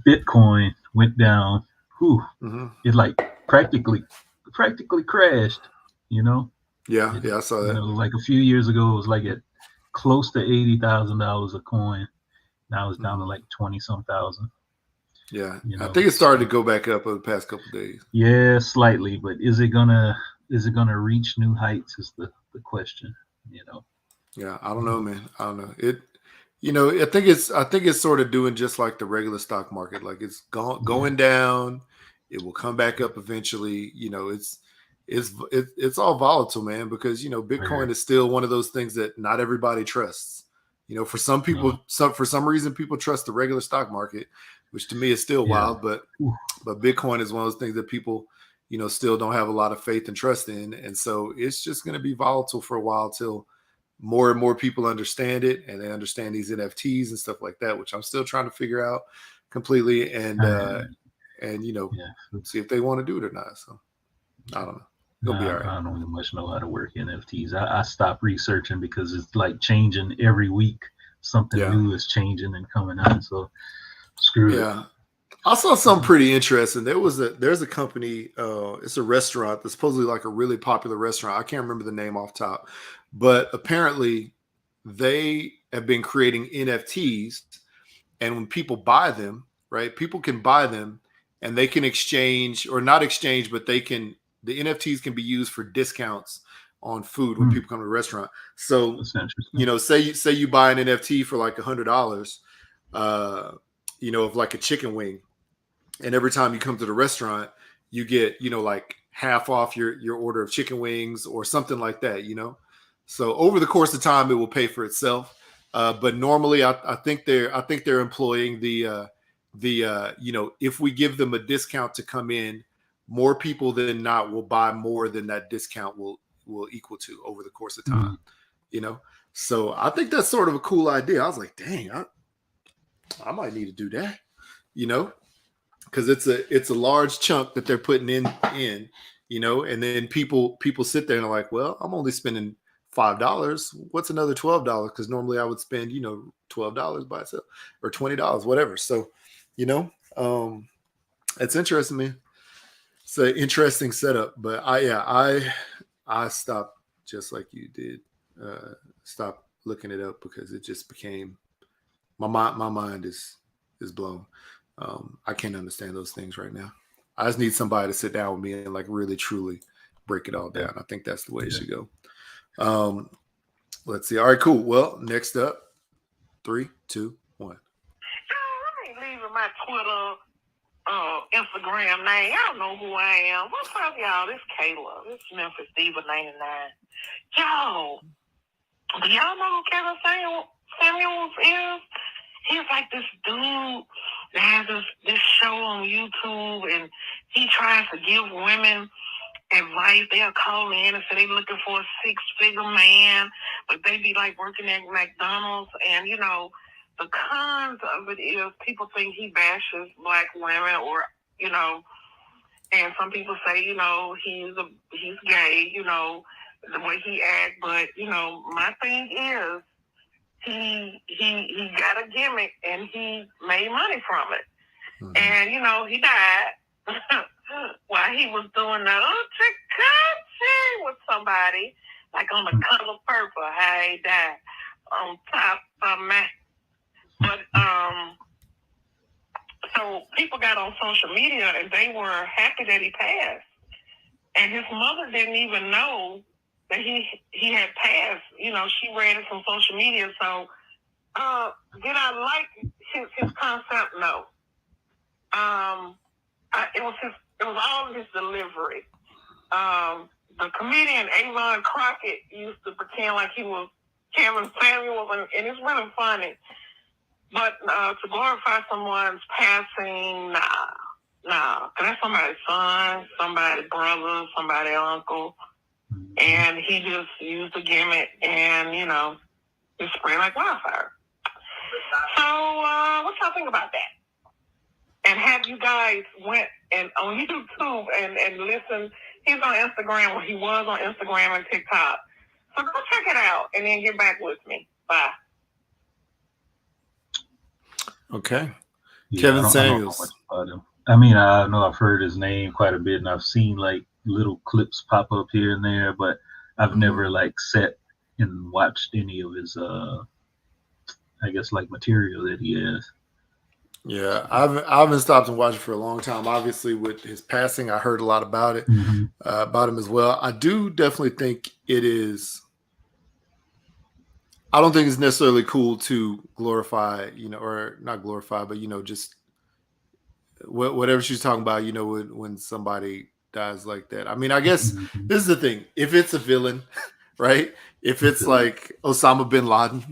Bitcoin went down. Whew, it like practically crashed. You know. Yeah, I saw that. You know, like a few years ago, it was like at close to $80,000 a coin. Now it's down to like 20-some thousand. Yeah, you know, I think it started to go back up over the past couple of days. Yeah, slightly, but is it gonna reach new heights? Is the question. You know. Yeah, I don't know, man. I don't know it. You know, I think it's sort of doing just like the regular stock market. Like it's going down. It will come back up eventually. You know, it's all volatile, man. Because you know, Bitcoin is still one of those things that not everybody trusts. You know, for some people, for some reason, people trust the regular stock market, which to me is still wild. But Bitcoin is one of those things that people, you know, still don't have a lot of faith and trust in, and so it's just going to be volatile for a while till more and more people understand it, and they understand these NFTs and stuff like that, which I'm still trying to figure out completely, and you know, see if they want to do it or not. So I don't know. It'll be all right. I don't even much know how to work NFTs. I stopped researching because it's like changing every week. Something new is changing and coming out. So screw it. Yeah. I saw something pretty interesting. There's a company, it's a restaurant that's supposedly like a really popular restaurant. I can't remember the name off top, but apparently they have been creating NFTs, and when people buy them, right, people can buy them and they can exchange, or not exchange, but the NFTs can be used for discounts on food when people come to the restaurant. So, you know, say you buy an NFT for like $100, you know, of like a chicken wing. And every time you come to the restaurant, you get, you know, like half off your order of chicken wings or something like that, you know? So over the course of time, it will pay for itself. But normally I think they're employing the you know, if we give them a discount to come in, more people than not will buy more than that discount will equal to over the course of time, you know? So I think that's sort of a cool idea. I was like, dang, I might need to do that, you know? Because it's a large chunk that they're putting in, you know, and then people sit there and are like, well, I'm only spending $5. What's another $12? Because normally I would spend, you know, $12 by itself or $20, whatever. So, you know, it's interesting, man. It's an interesting setup, but I stopped just like you did. Stopped looking it up because it just became my mind is blown. I can't understand those things right now. I just need somebody to sit down with me and like really truly break it all down. I think that's the way it should go. Let's see. All right, cool. Well, next up, 3, 2, 1. I ain't leaving my Twitter, Instagram name. Y'all know who I am. What's up, y'all? This Kayla. This Memphis Diva 99. Y'all, do y'all know who Kevin Samuels is? He's like this dude that has this show on YouTube, and he tries to give women advice. They'll call in and say they're looking for a 6-figure man, but they be like working at McDonald's. And, you know, the cons of it is people think he bashes black women, or, you know, and some people say, you know, he's gay, you know, the way he acts. But, you know, my thing is, he got a gimmick and he made money from it. Mm-hmm. And, you know, he died while he was doing the Testi-cuzzi with somebody, like on the Color Purple. How he died on top of me. But, so people got on social media and they were happy that he passed. And his mother didn't even know that he had passed. You know, she read it from social media. So, did I like his concept? No. It was all his delivery. The comedian Avon Crockett used to pretend like he was Kevin Samuels, and it's really funny. But to glorify someone's passing, nah. That's somebody's son, somebody's brother, somebody's uncle. And he just used a gimmick and, you know, it spread like wildfire. So what y'all think about that? and have you guys went and on YouTube and listen. He's on Instagram, or he was on Instagram and TikTok. So go check it out and then get back with me. Bye. Okay. Yeah, Kevin I don't Samuels. know much about him. I mean, I know I've heard his name quite a bit, and I've seen like little clips pop up here and there, but I've never like sat and watched any of his I guess like material that he has. Yeah, I haven't stopped and watched it for a long time. Obviously, with his passing, I heard a lot about it, about him as well. I do definitely think it is. I don't think it's necessarily cool to glorify, or not glorify, but just whatever she's talking about. When somebody dies like that. I mean, I guess this is the thing. If it's a villain, right? If it's like Osama bin Laden,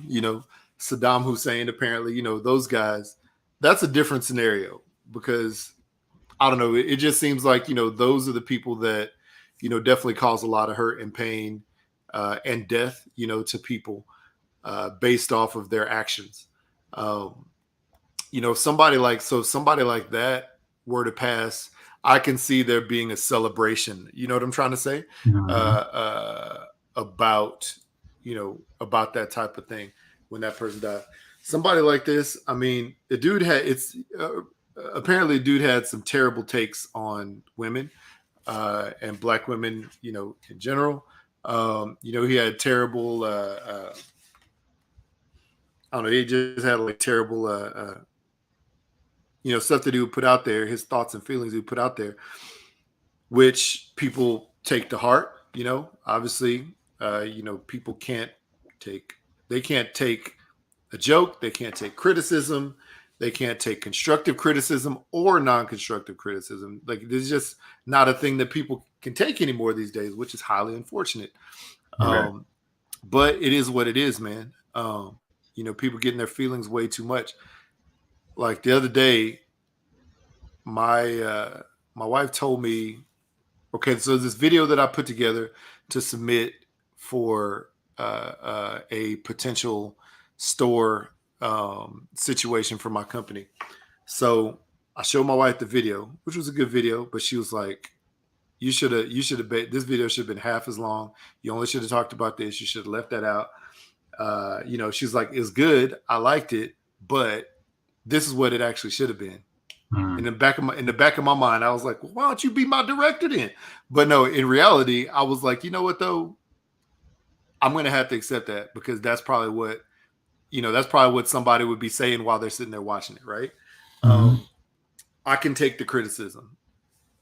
Saddam Hussein, apparently, those guys, that's a different scenario because I don't know. It just seems like, those are the people that, definitely cause a lot of hurt and pain and death, to people based off of their actions. If somebody like that were to pass, I can see there being a celebration. You know what I'm trying to say? About that type of thing when that person died. Somebody like this, I mean, the dude apparently the dude had some terrible takes on women and black women, in general. He had terrible, I don't know, he just had like terrible, stuff that he would put out there, his thoughts and feelings he would put out there, which people take to heart, obviously, people can't take a joke. They can't take criticism. They can't take constructive criticism or non-constructive criticism. Like, there's just not a thing that people can take anymore these days, which is highly unfortunate. Right. But it is what it is, man. People getting their feelings way too much. Like the other day, my wife told me, okay, so this video that I put together to submit for a potential store situation for my company. So I showed my wife the video, which was a good video, but she was like, you should have this video should have been half as long. You only should have talked about this. You should have left that out. She's like, it's good. I liked it, but this is what it actually should have been. In the back of my mind, I was like, well, why don't you be my director then? But no, in reality, I was like, you know what though? I'm going to have to accept that because that's probably what somebody would be saying while they're sitting there watching it, right? I can take the criticism.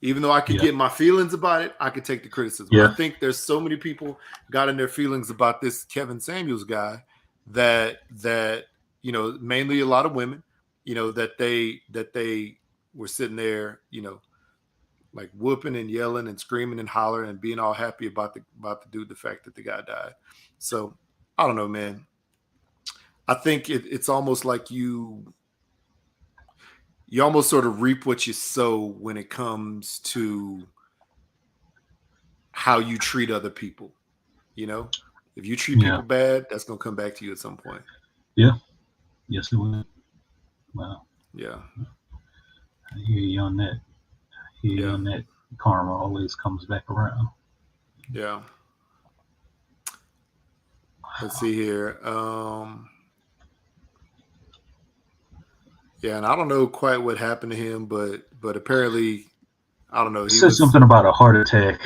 Even though I could get my feelings about it, I could take the criticism. Yeah. I think there's so many people got in their feelings about this Kevin Samuels guy that mainly a lot of women, that they were sitting there, like whooping and yelling and screaming and hollering and being all happy about the fact that the guy died. So I don't know, man. I think it's almost like you almost sort of reap what you sow when it comes to how you treat other people. If you treat people bad, that's going to come back to you at some point. Yeah. Yes, it will. Wow. Yeah. I hear you on that. On that. Karma always comes back around. Yeah. Let's see here. Yeah, and I don't know quite what happened to him, but apparently, I don't know. He said something about a heart attack.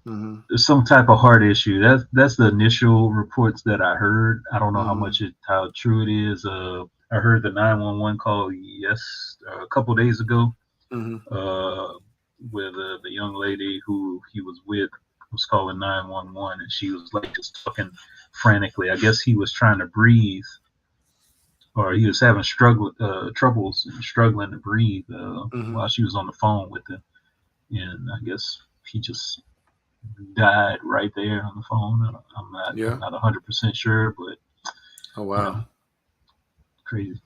There's some type of heart issue. That's the initial reports that I heard. I don't know how true it is. I heard the 911 call a couple of days ago, where the young lady who he was with was calling 911, and she was like just talking frantically. I guess he was trying to breathe, or he was having troubles struggling to breathe while she was on the phone with him, and I guess he just died right there on the phone. I'm not 100% sure, but oh wow, crazy.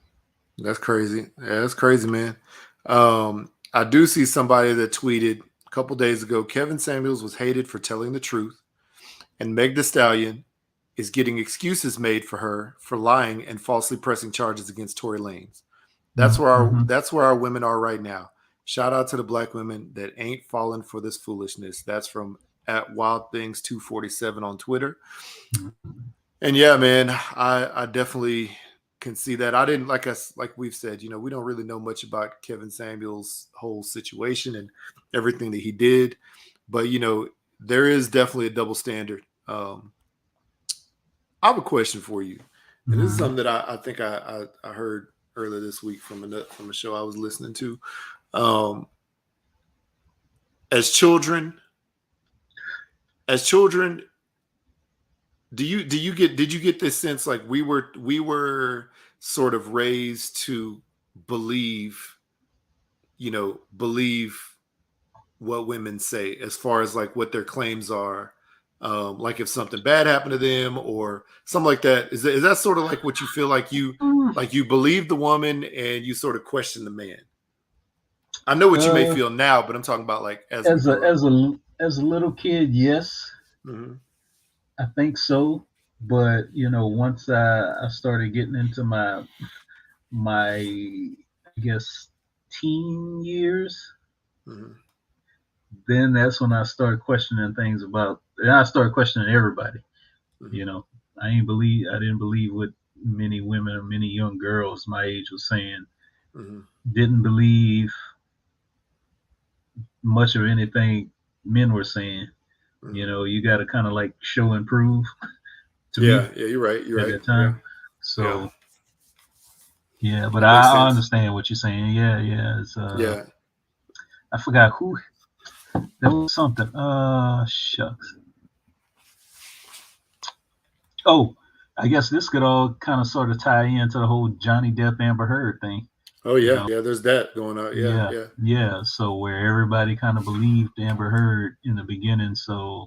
That's crazy. Yeah, that's crazy, man. I do see somebody that tweeted a couple days ago, Kevin Samuels was hated for telling the truth, and Meg Thee Stallion is getting excuses made for her for lying and falsely pressing charges against Tory Lanez. That's where our women are right now. Shout out to the black women that ain't falling for this foolishness. That's from at Wild Things 247 on Twitter. And yeah, man, I definitely can see that. I didn't like we've said, we don't really know much about Kevin Samuels' whole situation and everything that he did, but there is definitely a double standard. I have a question for you, and this is something that I think I heard earlier this week from a show I was listening to. As children, did you get this sense like we were sort of raised to believe what women say as far as like what their claims are, like if something bad happened to them or something like that? Is that sort of like what you feel like you believe the woman and you sort of question the man? I know what you may feel now, but I'm talking about like as a little kid, yes. Mm-hmm. I think so, but once I started getting into my I guess teen years, then that's when I started questioning things I started questioning everybody. I didn't believe what many women or many young girls my age was saying. Didn't believe much of anything men were saying. You got to kind of like show and prove to me. Yeah, you're right. You're at right. that time. Yeah. So, yeah, but I understand what you're saying. Yeah. It's, I forgot who. There was something. Shucks. Oh, I guess this could all kind of sort of tie into the whole Johnny Depp Amber Heard thing. Oh yeah, there's that going on. Yeah. So where everybody kind of believed Amber Heard in the beginning, so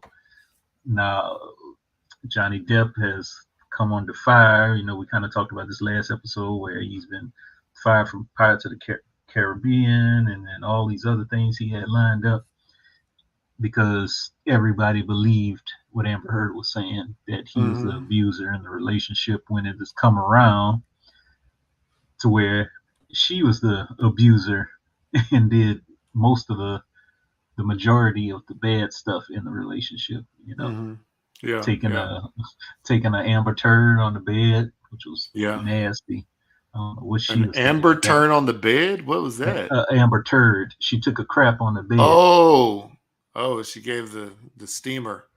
now Johnny Depp has come under fire. We kind of talked about this last episode where he's been fired from Pirates of the Caribbean and then all these other things he had lined up because everybody believed what Amber Heard was saying, that he was the abuser in the relationship, when it has come around to where she was the abuser and did most of the majority of the bad stuff in the relationship, Yeah, taking an Amber turd on the bed, which was nasty. I don't know what she was Amber turd on the bed. What was that? Amber turd. She took a crap on the bed. Oh, she gave the steamer.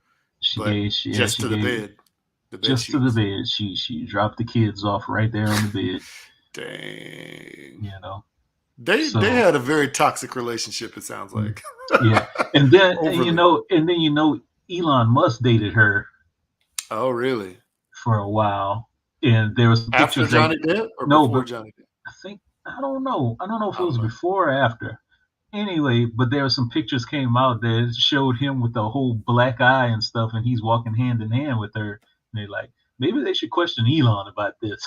To the bed. To the bed. She dropped the kids off right there on the bed. Dang. They had a very toxic relationship, it sounds like. Yeah. And then Elon Musk dated her. Oh, really? For a while. And there was after Johnny Depp or before Johnny Depp? I don't know if it was before or after. Anyway, but there were some pictures came out that showed him with the whole black eye and stuff, and he's walking hand in hand with her. And they're like, maybe they should question Elon about this.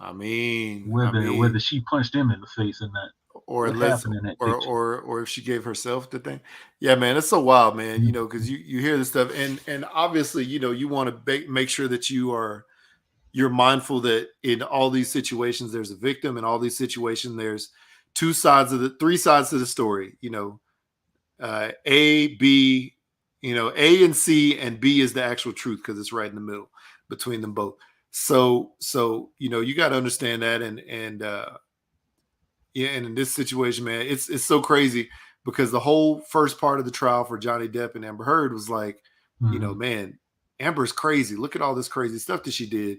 Whether she punched him in the face or not, or if she gave herself the thing. Yeah, man, it's so wild, man. Because you hear this stuff, and obviously, you want to make sure that you're mindful that in all these situations there's a victim, in all these situations there's three sides to the story. A, B, A and C, and B is the actual truth because it's right in the middle between them both. So you got to understand that, and in this situation, man, it's so crazy because the whole first part of the trial for Johnny Depp and Amber Heard was like, man, Amber's crazy. Look at all this crazy stuff that she did.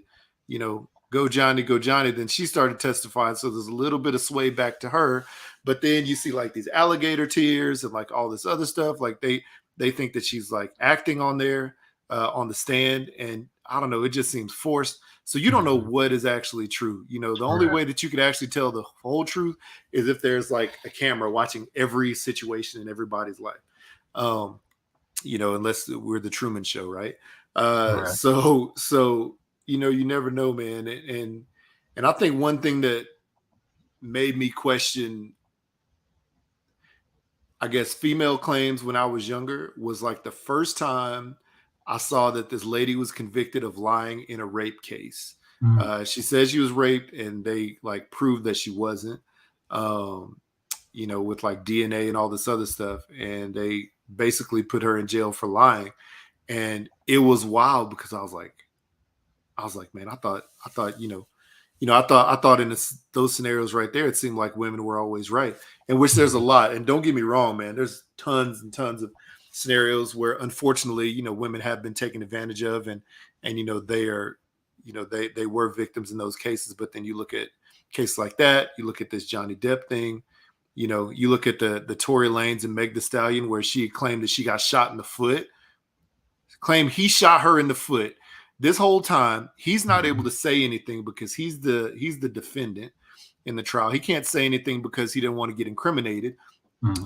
Go Johnny, go Johnny. Then she started testifying, so there's a little bit of sway back to her. But then you see like these alligator tears and like all this other stuff. Like they think that she's like acting on there on the stand, and I don't know, it just seems forced. So you don't know what is actually true. The only way that you could actually tell the whole truth is if there's like a camera watching every situation in everybody's life. Unless we're the Truman Show, right? So you never know, man. And I think one thing that made me question, I guess, female claims when I was younger was like the first time I saw that this lady was convicted of lying in a rape case. She says she was raped, and they like proved that she wasn't. You know, with like DNA and all this other stuff, and they basically put her in jail for lying. And it was wild because I was like, man, I thought, I thought in those scenarios right there, it seemed like women were always right, in which there's a lot. And don't get me wrong, man, there's tons and tons of scenarios where, unfortunately, you know, women have been taken advantage of, and you know, they are, you know, they were victims in those cases. But then you look at cases like that, you look at this Johnny Depp thing, you know, you look at the Tory Lanez and Meg Thee Stallion, where she claimed that she got shot in the foot, claimed he shot her in the foot. This whole time, he's not able to say anything because he's the defendant in the trial. He can't say anything because he didn't want to get incriminated.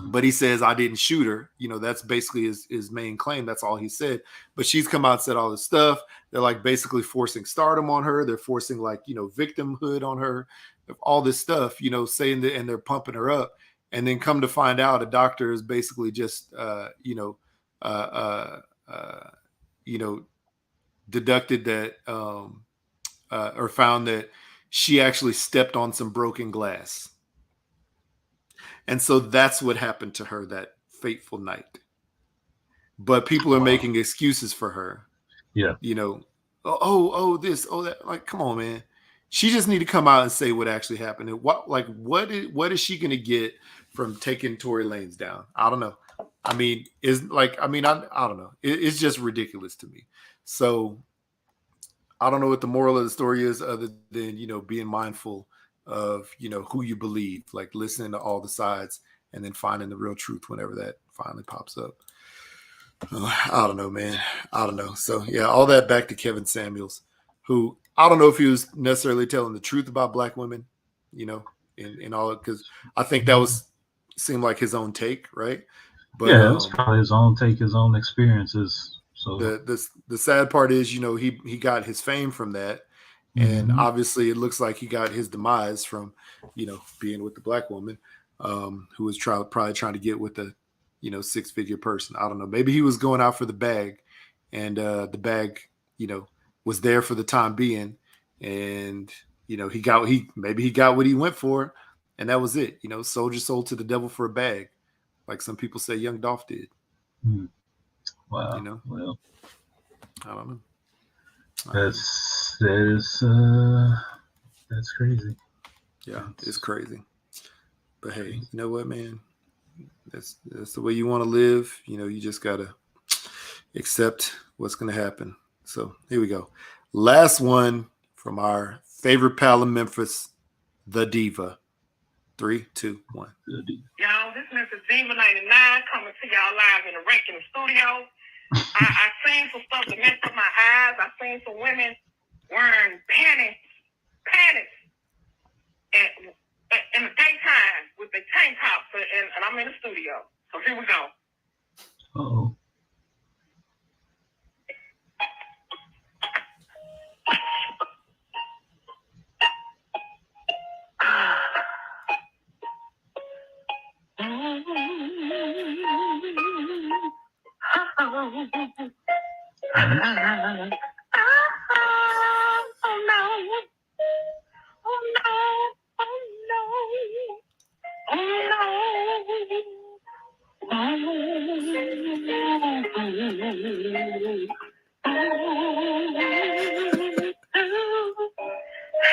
But he says, I didn't shoot her. You know, that's basically his main claim. That's all he said. But she's come out and said all this stuff. They're like basically forcing stardom on her. They're forcing like, you know, victimhood on her, all this stuff, you know, saying that, and they're pumping her up. And then come to find out, a doctor is basically just, deducted that or found that she actually stepped on some broken glass. And so that's what happened to her that fateful night. But people are making excuses for her. Yeah. You know, this, that. Like, come on, man. She just need to come out and say what actually happened. And what is she going to get from taking Tory Lanez down? I don't know. I mean, I don't know. It's just ridiculous to me. So I don't know what the moral of the story is, other than, you know, being mindful of, you know, who you believe, like listening to all the sides and then finding the real truth whenever that finally pops up. I don't know, man. I don't know. So yeah, all that back to Kevin Samuels, who I don't know if he was necessarily telling the truth about Black women, you know, in all, because I think that seemed like his own take, right? But yeah, it's probably his own take, his own experiences. So the sad part is, you know, he got his fame from that. And obviously it looks like he got his demise from, you know, being with the Black woman, who was probably trying to get with a, you know, 6-figure person. I don't know. Maybe he was going out for the bag, and the bag, you know, was there for the time being. And, you know, maybe he got what he went for, and that was it. You know, soldier sold to the devil for a bag, like some people say Young Dolph did. Wow. You know, well, I don't know. That's crazy. Yeah, it's crazy. But hey, you know what, man? That's the way you want to live. You know, you just gotta accept what's gonna happen. So here we go. Last one from our favorite pal in Memphis, the Diva. 3, 2, 1. Y'all, this Memphis Diva 99 coming to y'all live in the Wrecking studio. I seen some stuff that messed up my eyes. I seen some women wearing panties in the daytime with the tank tops, and I'm in the studio. So here we go. Uh-oh.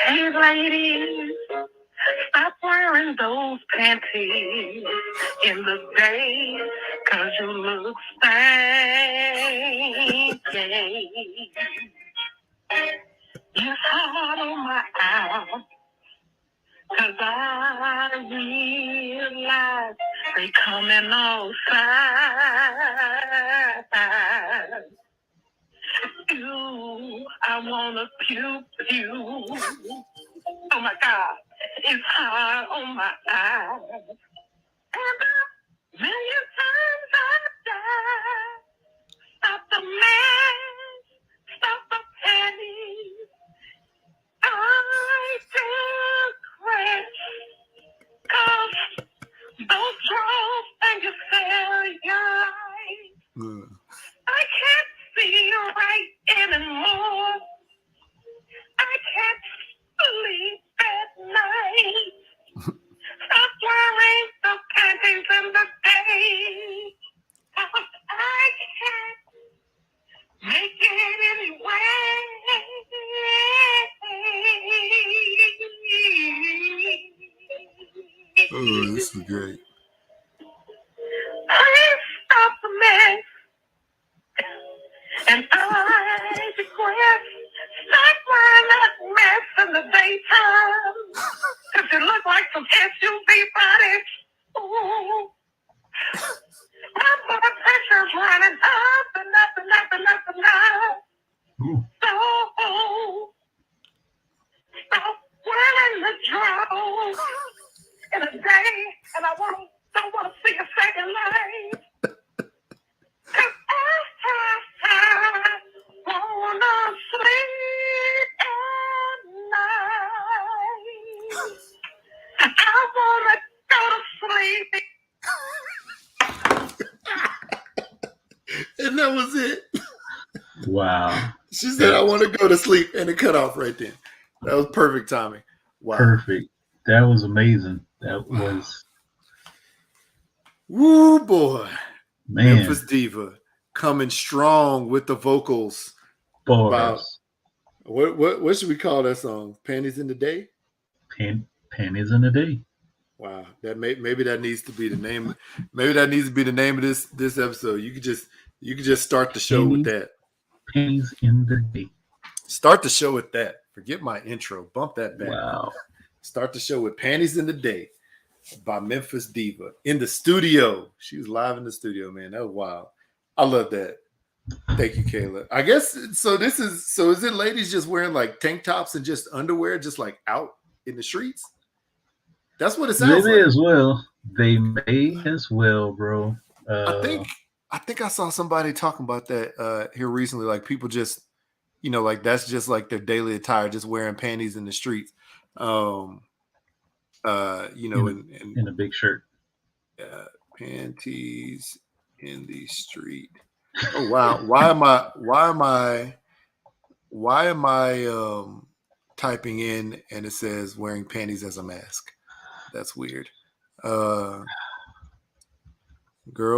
Hey, ladies, stop wearing those panties in the day, 'cause you look stanky. It's hard on my eyes, 'cause I realize they come in all sides. I wanna puke you. Oh my God, it's hard on my eyes. And a million times I died. Stop the man, stop the panties. I feel crazy, 'cause those draws and you feel your eyes. I can't see right anymore. I can't Oh, this is great. Please stop the mess. And I request stop wearing that mess in the daytime. Cause you look like some SUV bodies. Ooh. My blood pressure's running up and up and up and up and up. So stop wearing the drawers in a day, and I don't want to see a second life. Cause I wanna sleep at night. I wanna go to sleep. And that was it. Wow. She said, I want to go to sleep, and it cut off right then. That was perfect timing. Wow. Perfect. That was amazing. That was. Woo, boy. Man. Memphis Diva coming strong with the vocals. About what should we call that song? Panties in the Day? Panties in the Day. Wow. That maybe that needs to be the name. Maybe that needs to be the name of this episode. You could just start the show with that. Panties in the Day. Start the show with that. Forget my intro. Bump that back. Wow. Start the show with Panties in the Day by Memphis Diva in the studio. She was live in the studio, man. That was wild. I love that. Thank you, Kayla. I guess so. Is it ladies just wearing like tank tops and just underwear, just like out in the streets? That's what it sounds like. They may as well. They may as well, bro. I think I saw somebody talking about that here recently. Like people just, like that's just like their daily attire, just wearing panties in the streets. In a big shirt. Panties in the street. Oh wow! Why am I typing in and it says wearing panties as a mask? That's weird. Girl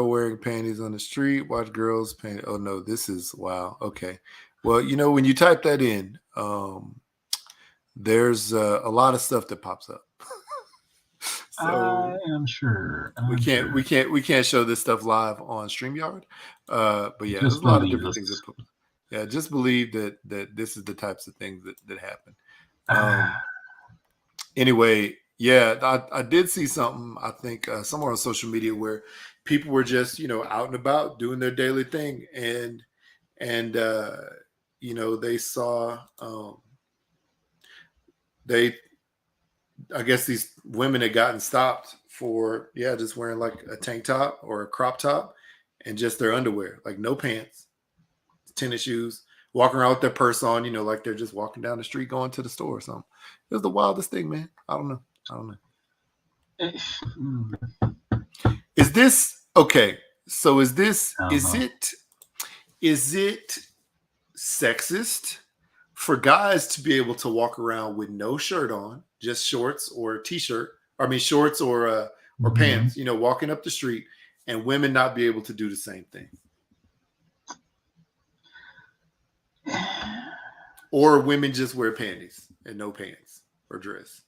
wearing panties on the street. Watch girls paint. Oh no, this is wow. Okay. Well, when you type that in, there's a lot of stuff that pops up. So I am sure. we can't show this stuff live on StreamYard. But yeah, there's a lot of different things that yeah, just believe that this is the types of things that happen. Anyway, yeah, I did see something, I think, somewhere on social media where people were just, out and about doing their daily thing. And they saw, I guess these women had gotten stopped for, just wearing like a tank top or a crop top and just their underwear, like no pants, tennis shoes, walking around with their purse on, like they're just walking down the street going to the store or something. It was the wildest thing, man. I don't know. Is this okay? So is it sexist for guys to be able to walk around with no shirt on, just shorts or a t-shirt? I mean, shorts or pants, walking up the street, and women not be able to do the same thing? Or women just wear panties and no pants or dress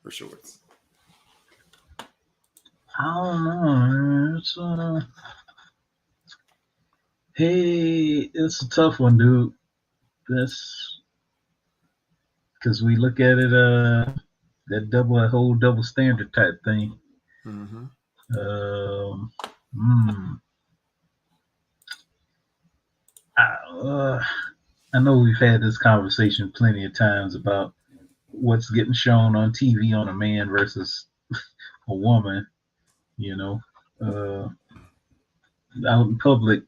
or shorts? I don't know. It's a tough one, dude. That's because we look at it that whole double standard type thing. Mm-hmm. I know we've had this conversation plenty of times about what's getting shown on TV on a man versus a woman, out in public.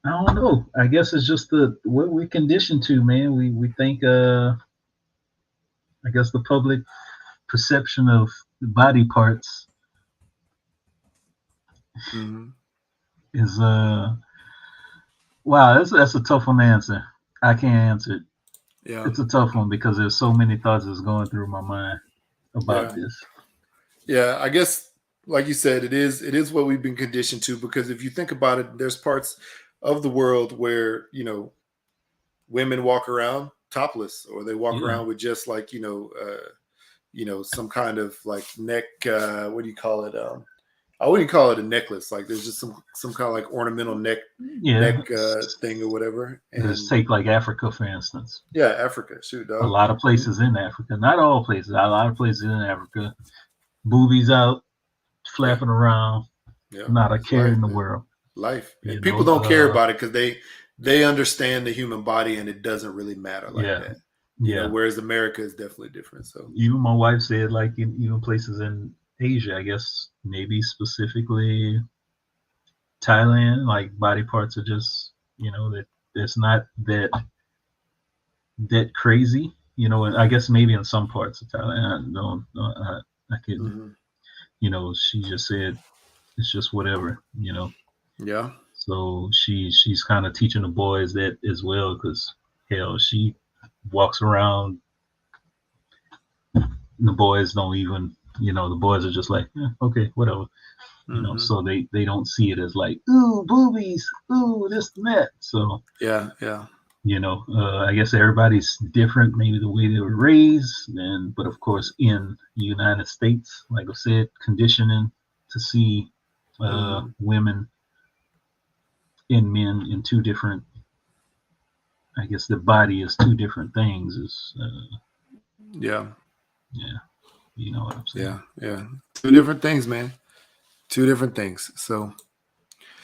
I don't know. I guess it's just what we're conditioned to, man. We think, I guess the public perception of body parts is, wow, that's a tough one to answer. I can't answer it. Yeah. It's a tough one because there's so many thoughts that's going through my mind about this. Yeah, I guess, like you said, it is what we've been conditioned to, because if you think about it, there's parts of the world where, women walk around topless, or they walk around with just like, some kind of like neck, what do you call it? I wouldn't call it a necklace. Like there's just some kind of like ornamental neck thing or whatever. And just take like Africa, for instance. Yeah, Africa. Shoot, dog. A lot of places in Africa, not all places, a lot of places in Africa, boobies out, flapping around, not a care in the world. Life. And people don't care about it because they understand the human body and it doesn't really matter like that. Whereas America is definitely different. So even my wife said, like even places in Asia, I guess maybe specifically Thailand, like body parts are just that it's not that crazy, and I guess maybe in some parts of Thailand I could she just said it's just whatever, Yeah. So she's kind of teaching the boys that as well, because hell, she walks around, the boys don't even, the boys are just like, okay, whatever, so they don't see it as like, ooh, boobies, ooh, this and that. So yeah. I guess everybody's different, maybe the way they were raised, but of course in the United States, like I said, conditioning to see women and men in two different, I guess the body is two different things is you know what I'm saying. Yeah. Two different things, man. Two different things. So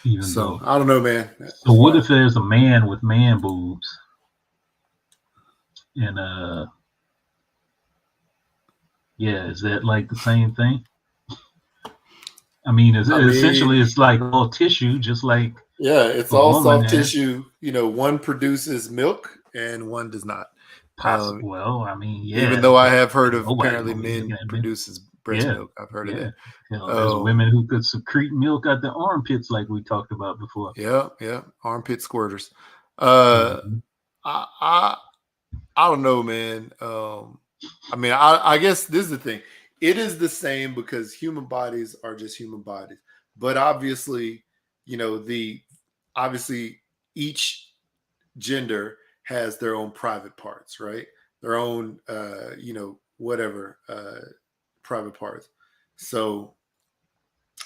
I don't know, man. So what if there's a man with man boobs and is that like the same thing? I mean, essentially it's like all tissue, just like it's all soft tissue. One produces milk and one does not. Well, I mean, even though I have heard of apparently men produces breast milk, I've heard of that. There's women who could secrete milk out the armpits, like we talked about before. Yeah, armpit squirters. I don't know, man. I mean, I guess this is the thing. It is the same because human bodies are just human bodies, but obviously, obviously each gender has their own private parts, right? Their own, whatever private parts. So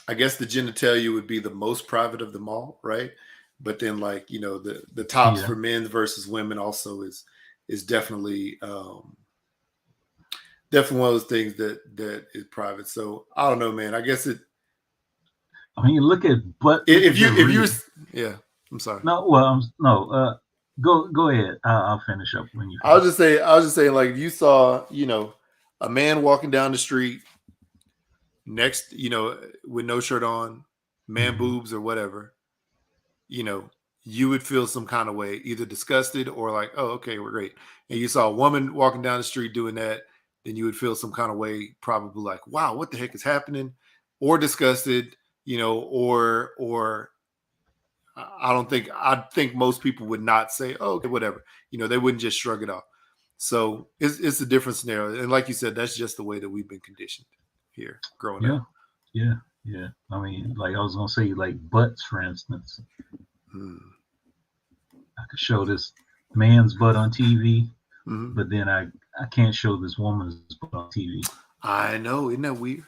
I guess the genitalia would be the most private of them all, right? But then like, the tops for men versus women also is definitely definitely one of those things that is private. So I don't know, man. I guess I mean, look at if you I'm sorry. Go ahead. I'll finish up when you. I was just saying, like, if you saw, a man walking down the street next, with no shirt on, man boobs or whatever, you would feel some kind of way, either disgusted or like, oh, okay, we're great. And you saw a woman walking down the street doing that, then you would feel some kind of way, probably like, wow, what the heck is happening? Or disgusted, or I think most people would not say, oh, okay, whatever. They wouldn't just shrug it off. So it's a different scenario. And like you said, that's just the way that we've been conditioned here growing up. Yeah. I mean, like I was going to say, like butts, for instance. I could show this man's butt on TV, but then I can't show this woman's butt on TV. I know. Isn't that weird?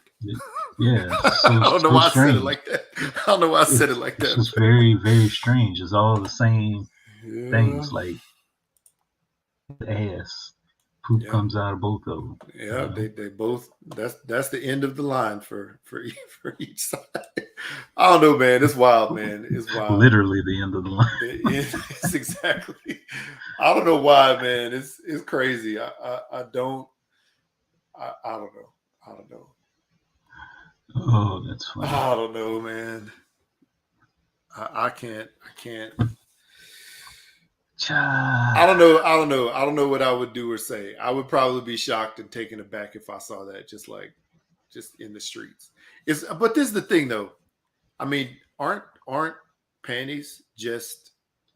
Yeah. I don't know why I said it like that. I don't know why I said it like that. It's very, very strange. It's all the same things, like ass. Poop comes out of both of them. Yeah, they both. That's the end of the line for each side. I don't know, man. It's wild, man. It's wild. Literally the end of the line. It's exactly. I don't know why, man. It's crazy. I don't know. Oh, that's funny. I don't know, man. I can't. I don't know what I would do or say. I would probably be shocked and taken aback if I saw that just in the streets. But this is the thing though. I mean, aren't panties just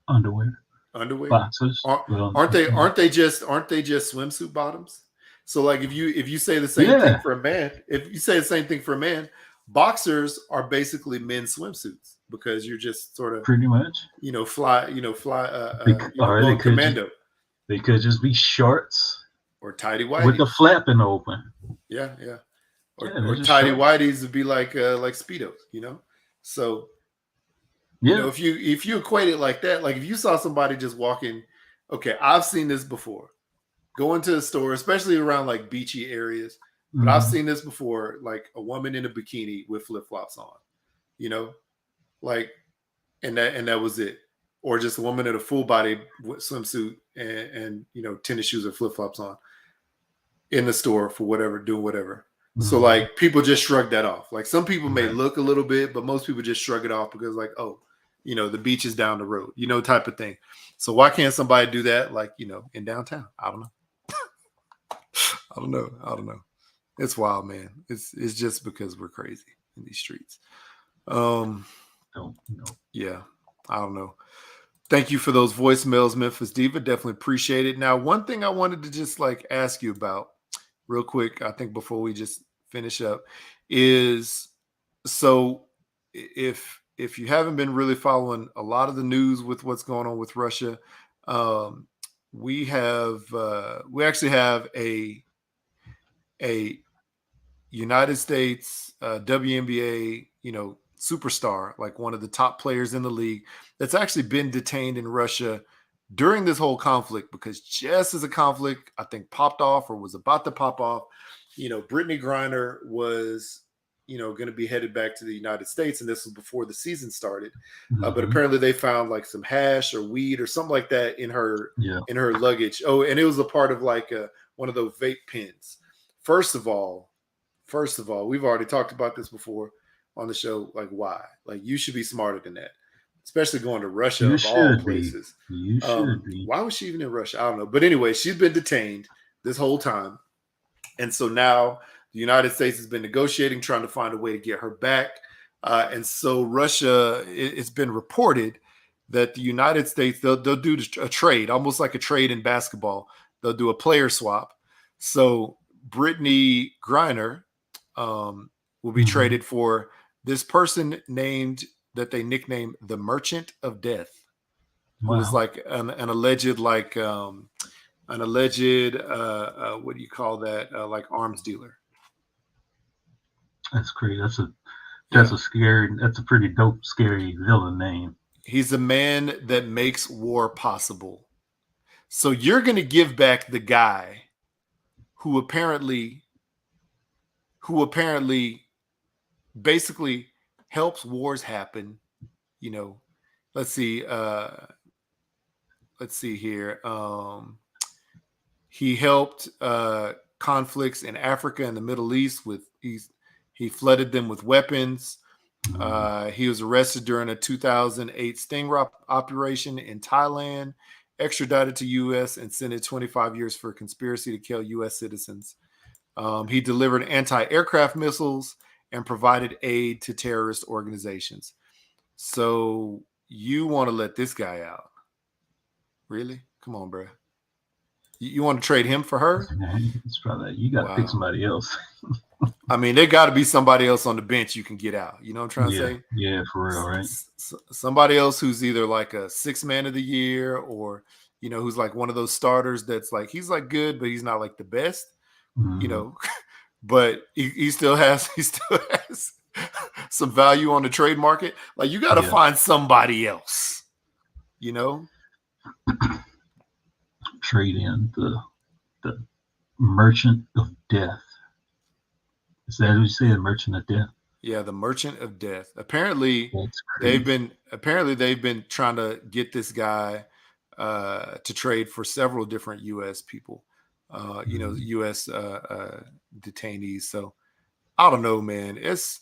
underwear? Boxers. Aren't they just swimsuit bottoms? So like if you say the same thing for a man, boxers are basically men's swimsuits because you're just sort of pretty much fly or they could commando. They could just be shorts tidy whities with the flapping open. Yeah. Or just tidy short. whities would be like Speedos, So if you equate it like that, like if you saw somebody just walking, okay, I've seen this before. Go into a store, especially around like beachy areas, but I've seen this before, like a woman in a bikini with flip-flops on, like, and that was it. Or just a woman in a full body swimsuit and tennis shoes or flip-flops on in the store for whatever, doing whatever. So like people just shrug that off. Like some people may look a little bit, but most people just shrug it off because like, oh, the beach is down the road, type of thing. So why can't somebody do that? Like, in downtown? I don't know. I don't know. It's wild, man. It's just because we're crazy in these streets. Yeah, I don't know. Thank you for those voicemails, Memphis Diva. Definitely appreciate it. Now, one thing I wanted to just like ask you about real quick, I think before we just finish up, is so if you haven't been really following a lot of the news with what's going on with Russia, we actually have a United States WNBA, superstar, like one of the top players in the league, that's actually been detained in Russia during this whole conflict, because just as the conflict, I think, popped off or was about to pop off, Brittany Griner was, going to be headed back to the United States. And this was before the season started. But apparently they found like some hash or weed or something like that in her luggage. Oh, and it was a part of like one of those vape pens. First of all, we've already talked about this before on the show. Like, why? Like, you should be smarter than that, especially going to Russia of all places. You should be. Why was she even in Russia? I don't know. But anyway, she's been detained this whole time. And so now the United States has been negotiating, trying to find a way to get her back. And so Russia, it's been reported that the United States, they'll do a trade, almost like a trade in basketball. They'll do a player swap. So Brittany Griner will be traded for this person that they nicknamed the Merchant of Death, who was like an alleged, like what do you call that? Like arms dealer. That's crazy. That's a pretty dope, scary villain name. He's a man that makes war possible. So you're going to give back the guy who apparently basically helps wars happen. Let's see here. He helped conflicts in Africa and the Middle East he flooded them with weapons. He was arrested during a 2008 sting operation in Thailand, extradited to U.S. and sentenced 25 years for conspiracy to kill U.S. citizens. He delivered anti-aircraft missiles and provided aid to terrorist organizations. So you want to let this guy out? Really? Come on, bro. You want to trade him for her? It's probably, you got to pick somebody else. I mean, there got to be somebody else on the bench you can get out. You know what I'm trying to say? Yeah, for real, right? Somebody else who's either like a 6th man of the year or, who's like one of those starters that's like, he's like good, but he's not like the best, but he still has some value on the trade market. Like, you got to find somebody else, Trade in the Merchant of Death. Is that what you say, the Merchant of Death? Yeah, the Merchant of Death. Apparently they've been trying to get this guy to trade for several different U.S. people, U.S. detainees. So I don't know, man. It's,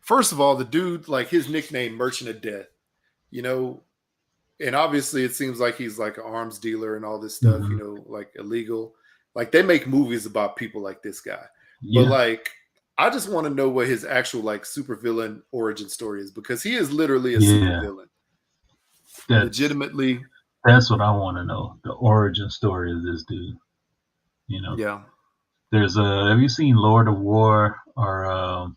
first of all, the dude, like his nickname, Merchant of Death, and obviously it seems like he's like an arms dealer and all this stuff, like illegal. Like they make movies about people like this guy. Yeah. But like, I just want to know what his actual like supervillain origin story is, because he is literally a supervillain. Legitimately. That's what I want to know. The origin story of this dude. Yeah. There's have you seen Lord of War or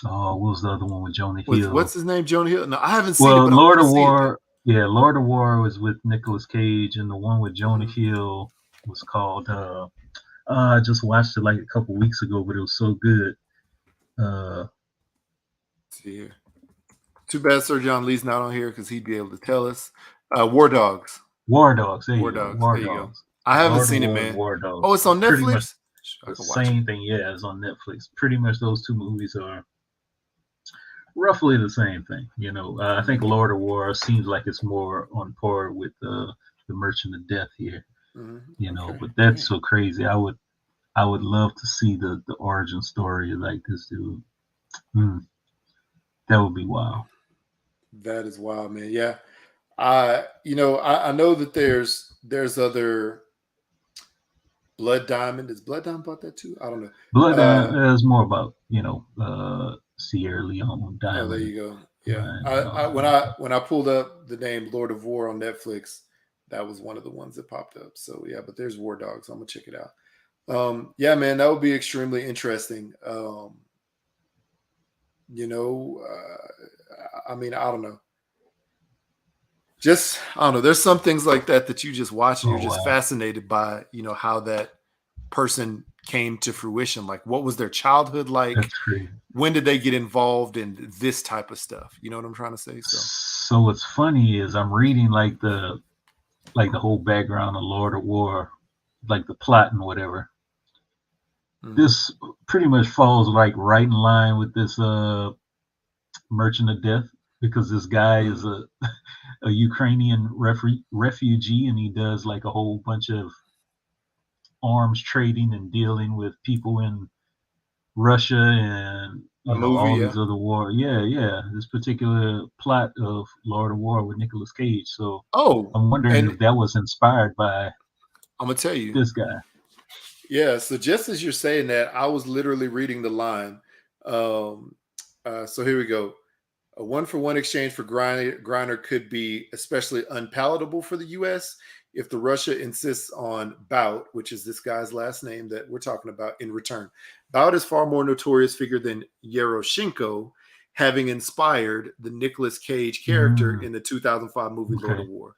what was the other one with Jonah Hill? What's his name? Jonah Hill? No, I haven't seen it. Well, Lord of War. Yeah, Lord of War was with Nicolas Cage, and the one with Jonah Hill was called I just watched it like a couple weeks ago, but it was so good. Let's see here. Too bad Sir John Lee's not on here because he'd be able to tell us. War Dogs. War Dogs. There War you go. Dogs. War there you go. Dogs. I haven't Lord seen it, War, man. War Dogs. Oh, it's on Pretty much Netflix? I the can watch it. same thing. Yeah, it's on Netflix. Pretty much those two movies are roughly the same thing. You know, I think Lord of War seems like it's more on par with the Merchant of Death here. You know, Okay. but that's so crazy. I would love to see the origin story of like this dude. That would be wild. That is wild, man. Yeah. I know that there's other Blood Diamond. Is Blood Diamond about that too? I don't know. Blood Diamond is more about, you know, Sierra Leone Diamond. Oh, there you go. Yeah. When I pulled up the name Lord of War on Netflix, that was one of the ones that popped up. So yeah, but there's War Dogs. I'm gonna check it out. Yeah, man, that would be extremely interesting. You know, I mean, I don't know. Just I don't know. There's some things like that you just watch and you're just fascinated by, you know, how that person came to fruition. Like, what was their childhood like? That's crazy. When did they get involved in this type of stuff? You know what I'm trying to say? So what's funny is I'm reading like the whole background of Lord of War, like the plot and whatever. This pretty much falls like right in line with this Merchant of Death, because this guy is a Ukrainian refugee, and he does like a whole bunch of arms trading and dealing with people in Russia and all these other wars. Yeah. This particular plot of Lord of War with Nicolas Cage. So I'm wondering if that was inspired by I'm gonna tell you this guy. Yeah, so just as you're saying that, I was literally reading the line. So here we go. A 1-for-1 exchange for Griner could be especially unpalatable for the U.S. if the Russia insists on Bout, which is this guy's last name that we're talking about, in return. Bout is far more notorious figure than Yeroshenko, having inspired the Nicolas Cage character in the 2005 movie Lord of War.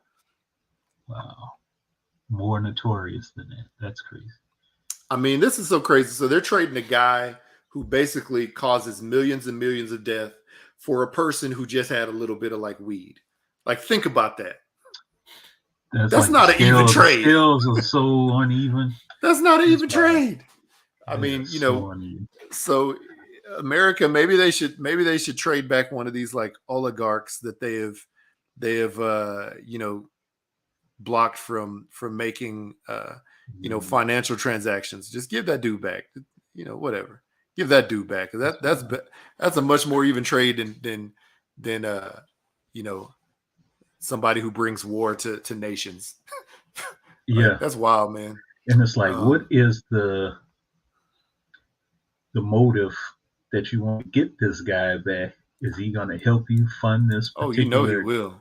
Wow. More notorious than that. That's crazy. I mean, this is so crazy. So they're trading a guy who basically causes millions and millions of death for a person who just had a little bit of like weed. Like, think about that. That's like not an even trade. The scales are so uneven. That's not an even trade. I mean, you know, so America, maybe they should trade back one of these like oligarchs that they have you know, blocked from making you know, financial transactions. Just give that dude back. You know, whatever. Give that dude back. That's a much more even trade than you know, somebody who brings war to nations. Yeah, that's wild, man. And it's like, what is the motive that you want to get this guy back? Is he going to help you fund this particular? Oh, you know he will.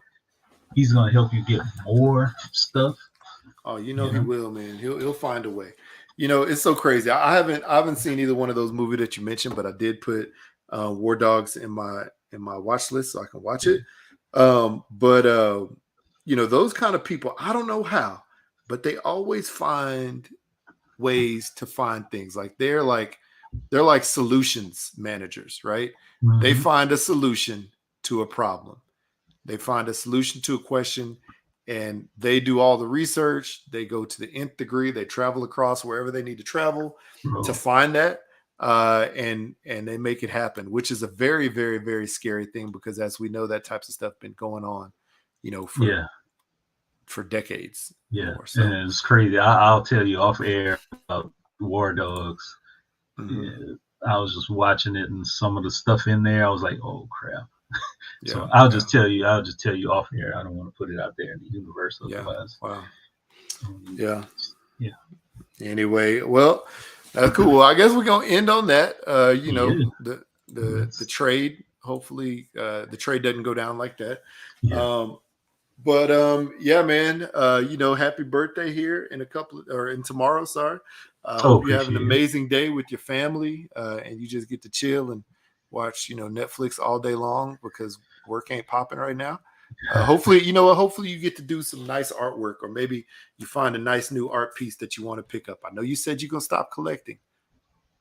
He's going to help you get more stuff. Oh, you know he will, man. He'll find a way. You know, it's so crazy. I haven't seen either one of those movies that you mentioned, but I did put War Dogs in my watch list so I can watch it. But you know, those kind of people, I don't know how, but they always find ways to find things. Like they're like solutions managers, right? Mm-hmm. They find a solution to a problem. They find a solution to a question, and they do all the research. They go to the nth degree. They travel across wherever they need to travel to find that, and they make it happen, which is a very, very, very scary thing, because as we know, that types of stuff been going on, you know, for decades. Yeah, so. And it's crazy. I'll tell you off air about War Dogs. Mm-hmm. Yeah, I was just watching it, and some of the stuff in there, I was like, "Oh crap!" So I'll just tell you off air. I don't want to put it out there in the universe otherwise. Wow. Yeah. Anyway, well, that's cool. Well, I guess we're gonna end on that. You know, the trade. Hopefully, the trade doesn't go down like that. Yeah. But yeah, man. You know, happy birthday here in tomorrow. Sorry. Hope you have an amazing day with your family, and you just get to chill and watch, you know, Netflix all day long because work ain't popping right now. Hopefully, you know what? Hopefully you get to do some nice artwork, or maybe you find a nice new art piece that you want to pick up. I know you said you're gonna stop collecting,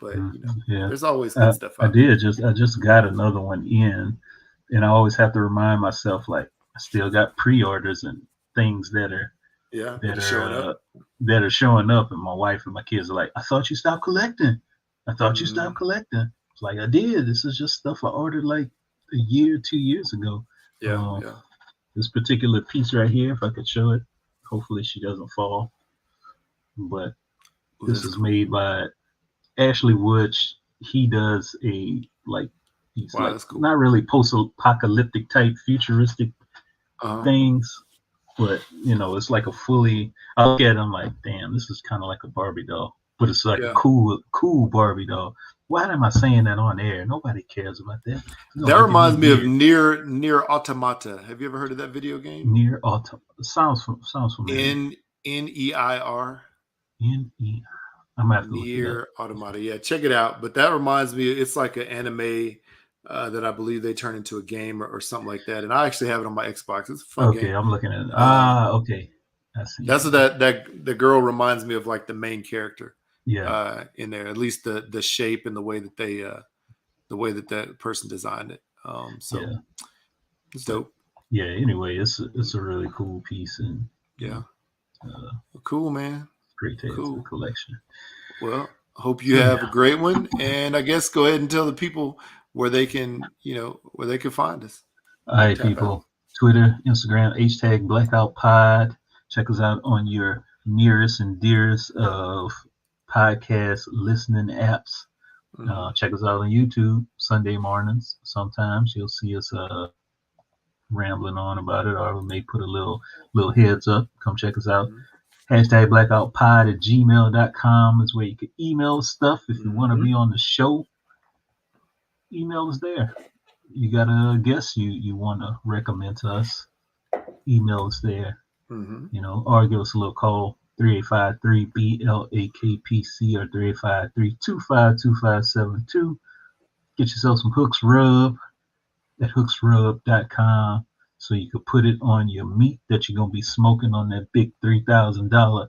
but you know, Yeah, there's always good stuff I out there. just got another one in, and I always have to remind myself, like, I still got pre-orders and things that are showing up, and my wife and my kids are like, I thought you stopped collecting. I thought you stopped collecting. It's like, I did. This is just stuff I ordered like a year, 2 years ago. Yeah. This particular piece right here, if I could show it, hopefully she doesn't fall. But this is made by Ashley Wood. He does he's that's cool. Not really post-apocalyptic type futuristic things, but you know, it's like I look at him like, damn, this is kind of like a Barbie doll, but it's like a cool Barbie doll. Why am I saying that on air? Nobody cares about that. That reminds me of Near Automata. Have you ever heard of that video game? Near Automata. Sounds familiar. Neir. N-E. I'm gonna have to look it up. Near Automata. Yeah, check it out. But that reminds me, it's like an anime that I believe they turn into a game or something like that. And I actually have it on my Xbox. It's a fun game. Okay, I'm looking at it. Okay. I see. That's what that the girl reminds me of, like the main character. Yeah. In there, at least the shape and the way that that person designed it. So yeah. It's dope. Yeah. Anyway, it's a really cool piece, and cool, man. Great to the collection. Well, hope you have a great one, and I guess go ahead and tell the people where they can find us. All right, people. Twitter, Instagram, #Blackout Pod. Check us out on your nearest and dearest of podcast listening apps. Check us out on YouTube Sunday mornings. Sometimes you'll see us rambling on about it, or we may put a little heads up. Come check us out. #blackoutpod@gmail.com is where you can email stuff. If you want to be on the show, email us there. You got a guest you want to recommend to us, email us there. You know, or give us a little call, 3853-BLAKPC or 3853-252572. Get yourself some Hooks Rub at hooksrub.com, so you could put it on your meat that you're going to be smoking on that big $3,000.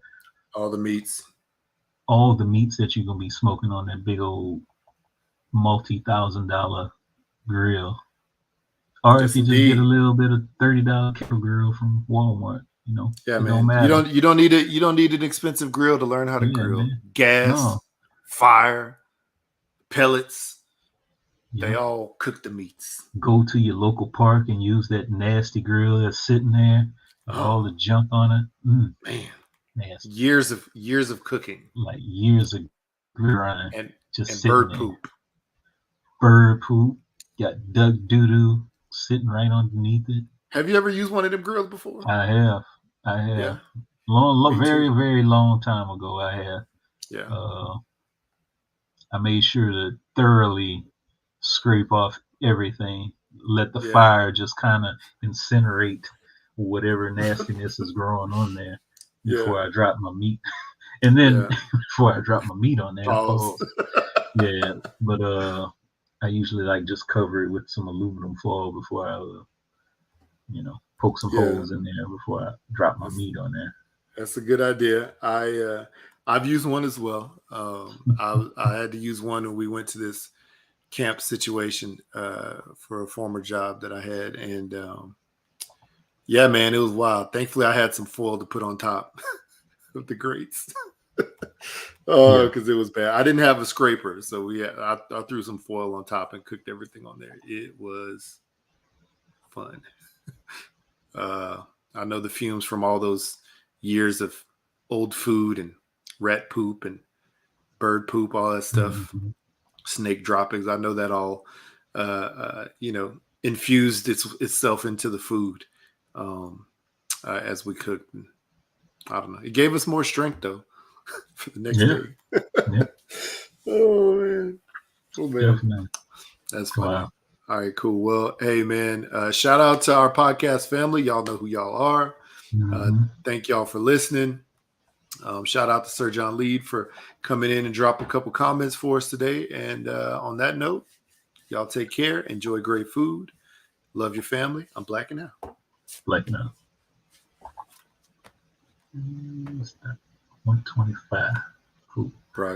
All the meats that you're going to be smoking on that big old multi-$1,000 grill. Or if you just get a little bit of $30 kettle grill from Walmart, you know. Yeah, man. You don't need it. You don't need an expensive grill to learn how to grill. Man. Gas, fire, pellets. They all cook the meats. Go to your local park and use that nasty grill that's sitting there with all the junk on it. Man, nasty. Years of cooking, like years of grill running, and bird poop. Bird poop. Got duck doo-doo sitting right underneath it. Have you ever used one of them grills before? I have. Yeah. Very, very long time ago, I have. Yeah. I made sure to thoroughly scrape off everything. Let the fire just kind of incinerate whatever nastiness is growing on there before I drop my meat. And then before I drop my meat on there. But I usually like just cover it with some aluminum foil before I, poke some holes in there before I drop my meat on there. That's a good idea. I've used one as well. I had to use one when we went to this camp situation for a former job that I had, and man, it was wild. Thankfully, I had some foil to put on top of the grates. Because it was bad. I didn't have a scraper, so I threw some foil on top and cooked everything on there. It was fun. I know the fumes from all those years of old food and rat poop and bird poop, all that stuff, snake droppings. I know that all, infused itself into the food as we cooked. And I don't know. It gave us more strength though. For the next day. Oh man. Definitely. That's funny. Wow. All right, cool. Well, hey man, shout out to our podcast family. Y'all know who y'all are. Thank y'all for listening. Shout out to Sir John Lead for coming in and drop a couple comments for us today. And on that note, y'all take care. Enjoy great food. Love your family. I'm blacking out. Like no. What's that? 125. Cool. Broadcast.